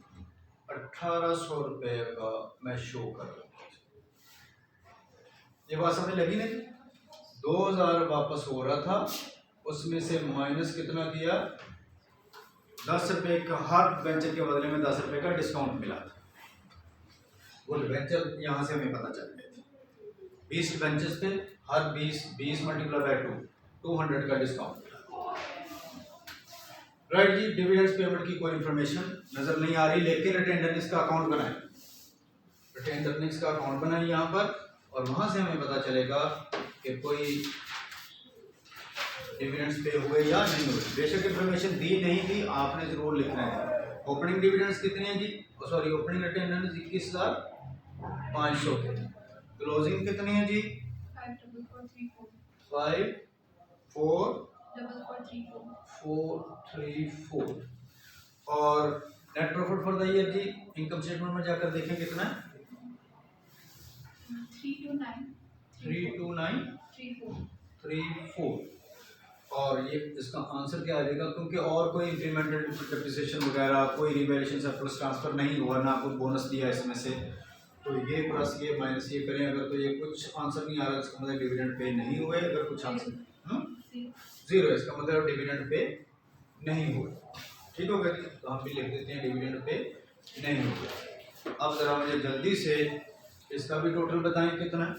1,800 रुपए का मैं शो कर रहा हूँ। ये बात समझ लगी नहीं, 2,000 वापस हो रहा था, उसमें से माइनस कितना किया, 10 रुपए का, हर वेंचर के बदले में 10 रुपए का डिस्काउंट मिला था। वो वेंचर यहाँ से हमें पता चल गया था, 20 वेंचर्स थे, हर 20 मल्टीप्लाई बाय 200 का डिस्काउंट मिला। राइट जी, डिविडेंड्स पेमेंट की कोई इंफॉर्मेशन नजर नहीं आ रही, लेकिन रिटेन अर्निंग्स का अकाउंट बनाए, रिटेन अर्निंग्स का अकाउंट बनाए यहाँ पर, और वहां से हमें पता चलेगा कि कोई डिविडेंड्स पे हुए या नहीं हुए। बेशक इंफॉर्मेशन दी नहीं थी, आपने जरूर लिखना है। ओपनिंग डिविडेंड्स कितने हैं जी, सॉरी ओपनिंग रिटेन अर्निंग्स 21,500 के। क्लोजिंग कितने हैं जी, 5,4,4,3,4। और net profit for the year जी, इनकम स्टेटमेंट में जाकर देखें कितना है, 329,34। और ये इसका आंसर क्या आ जाएगा, क्योंकि और कोई इंक्रीमेंटल डेप्रिसिएशन वगैरह, कोई रिवैल्यूएशन सरप्लस ट्रांसफर नहीं हुआ, ना कोई बोनस दिया इसमें से, तो ये प्लस ये माइनस ये करें अगर, तो ये कुछ आंसर नहीं आ रहा, इसका मतलब डिविडेंड पे नहीं हुए। अगर कुछ आंसर जीरो है, इसका मतलब डिविडेंड पे नहीं हुए। ठीक हो गया, तो हम भी लिख देते हैं डिविडेंड पे नहीं हुए। अब जरा मुझे जल्दी से इसका भी टोटल बताएं कितना है,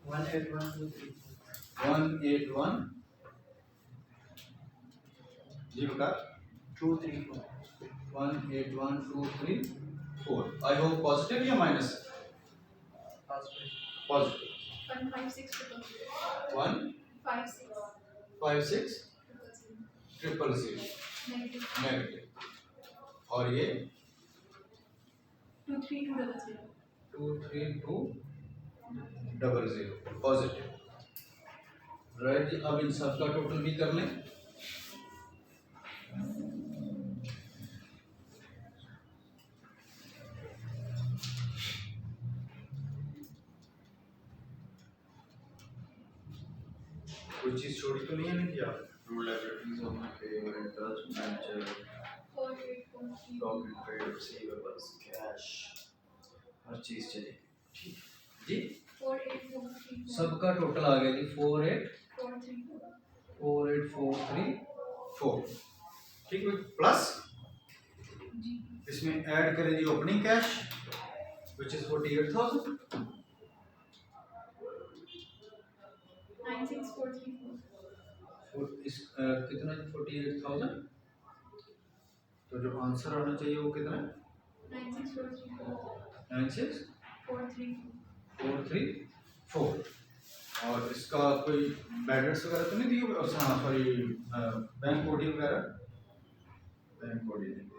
181 जी बता, 181,234। आई होप पॉजिटिव या माइनस, पॉजिटिव, 156,000 नेगेटिव, और ये 232,000 पॉजिटिव। राइट जी, अब इन सब का टोटल भी कर लें। कोई चीज छोड़ी तो नहीं है ना क्या, rule liabilities of my favour, interest, manager, document, trade receivables, cash, हर चीज चलेगी। ठीक जी, सबका टोटल आ गया जी 48,434। ठीक है, प्लस इसमें ऐड करें जी ओपनिंग कैश विच इज 48,000, 96,434। इस कितना 48,000, तो जो आंसर आना चाहिए वो कितना है, 96,434। और इसका कोई बैलेंस वगैरह तो नहीं दिए, और हाँ सॉरी बैंक कोडी वगैरह, बैंक कोडी नहीं दिए।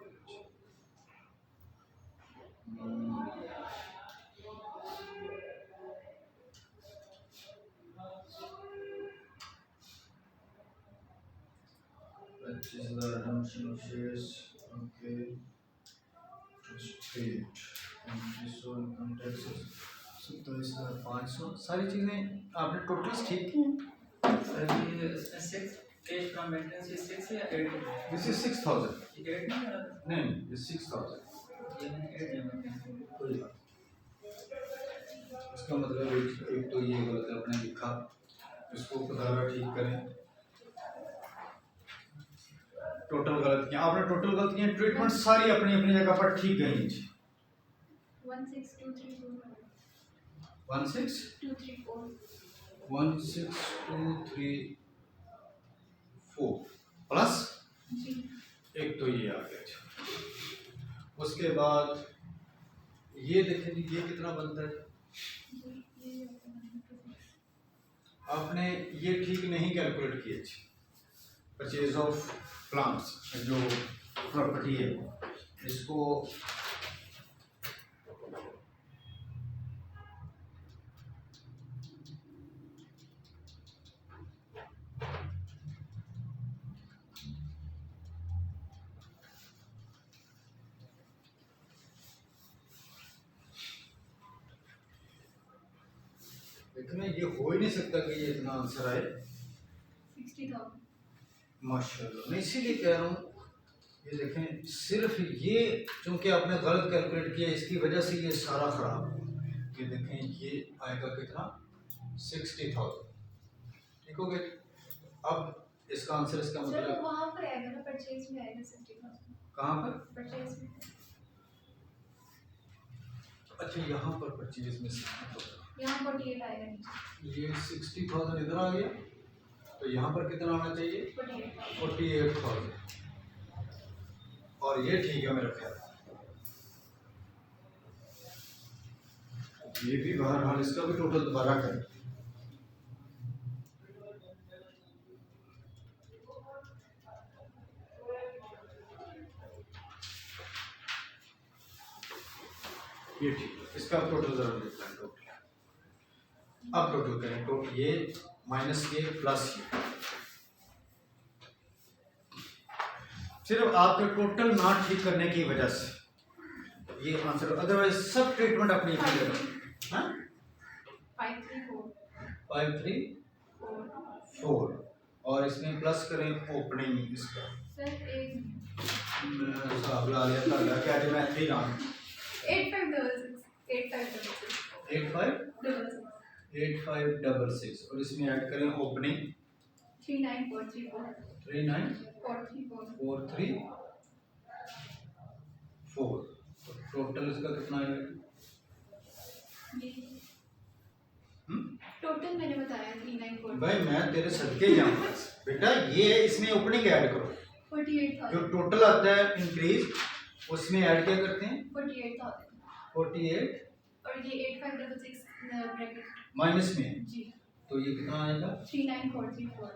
25,000 शेष, ओके, स्टेट, 27,500, सारी चीज़ें आपने टोटल्स ठीक की हैं। सर ये इसमें 6 कैश फ्रॉम मेंटेनेंस ये 6 या 8 है? दिस इज 6,000, 8 नहीं है? नहीं ये 6,000, ये मैंने 8 है। कोई बात नहीं। इसका मतलब एक तो ये गलत है आपने लिखा, इसको दोबारा ठीक करें। टोटल गलतियां आपने टोटल गलतियां ट्रीटमेंट सारी अपनी अपनी जगह पर ठीक गई जी। 16234 16 234 16234 प्लस जी एक तो ये आ गया अच्छा। उसके बाद ये देखें जी ये कितना बनता है, जी ये आपने ये ठीक नहीं कैलकुलेट किए जी। परचेज ऑफ प्लांट्स जो प्रॉपर्टी है इसको देखना ये हो ही नहीं सकता कि ये इतना आंसर आए 60,000 माशाल्लाह। मैं इसीलिए कह रहा हूँ ये देखें सिर्फ ये चूंकि आपने गलत कैलकुलेट किया इसकी वजह से ये सारा खराब। ये देखें ये आएगा कितना 60,000 ठीक हो गया। अब इसका आंसर इसका सर मतलब वहाँ पर आएगा ना परचेज में आएगा 60,000 कहाँ पर, परचेज में अच्छा यहाँ पर परचेज में 60,000 यहाँ 48 आएगा नीचे ये 60,000 इधर आ गया तो यहाँ पर कितना आना चाहिए 48,000 48,000 और ये ठीक है मेरा ख्याल। ये भी बहरहाल इसका भी टोटल दोबारा करें। ये ठीक है इसका टोटल जरा देखते हैं टोटल। अब टोटल करें तो ये माइनस ये प्लस ये सिर्फ आपके टोटल ना ठीक करने की वजह से ये आंसर, अदरवाइज सब ट्रीटमेंट अपनी अपनी जगह। हाँ 534 534 और इसमें प्लस करें ओपनिंग इसका सर एक हिसाब ला लिया था क्या जी मैं थी नाम 8566 8566 और इसमें ऐड करें ओपनिंग 39434 39434 टोटल इसका कितना है टोटल मैंने बताया 394 भाई मैं तेरे सदके जाऊंगा बेटा ये इसमें ओपनिंग ऐड करो 48,000 जो टोटल आता है इंक्रीज उसमें ऐड क्या करते हैं 48,000 48 और ये 8566 ब्रैकेट माइनस में जी तो ये कितना आएगा 39434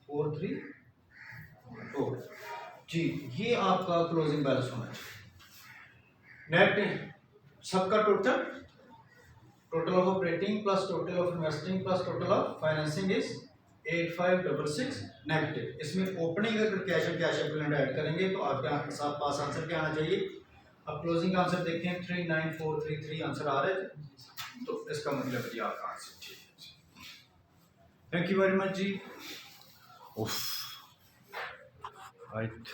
434 जी। ये आपका क्लोजिंग बैलेंस होना चाहिए। नेट सबका total of operating plus total of investing plus total of financing is 8566 negative. इसमें ओपनिंग अगर cash and cash equivalent add करेंगे तो आपके साथ पास आंसर क्या आना चाहिए। अब क्लोजिंग का आंसर देखते हैं 39433 आंसर आ रहे थे तो इसका मतलब जी आपका आंसर ठीक है। Thank you very much ji.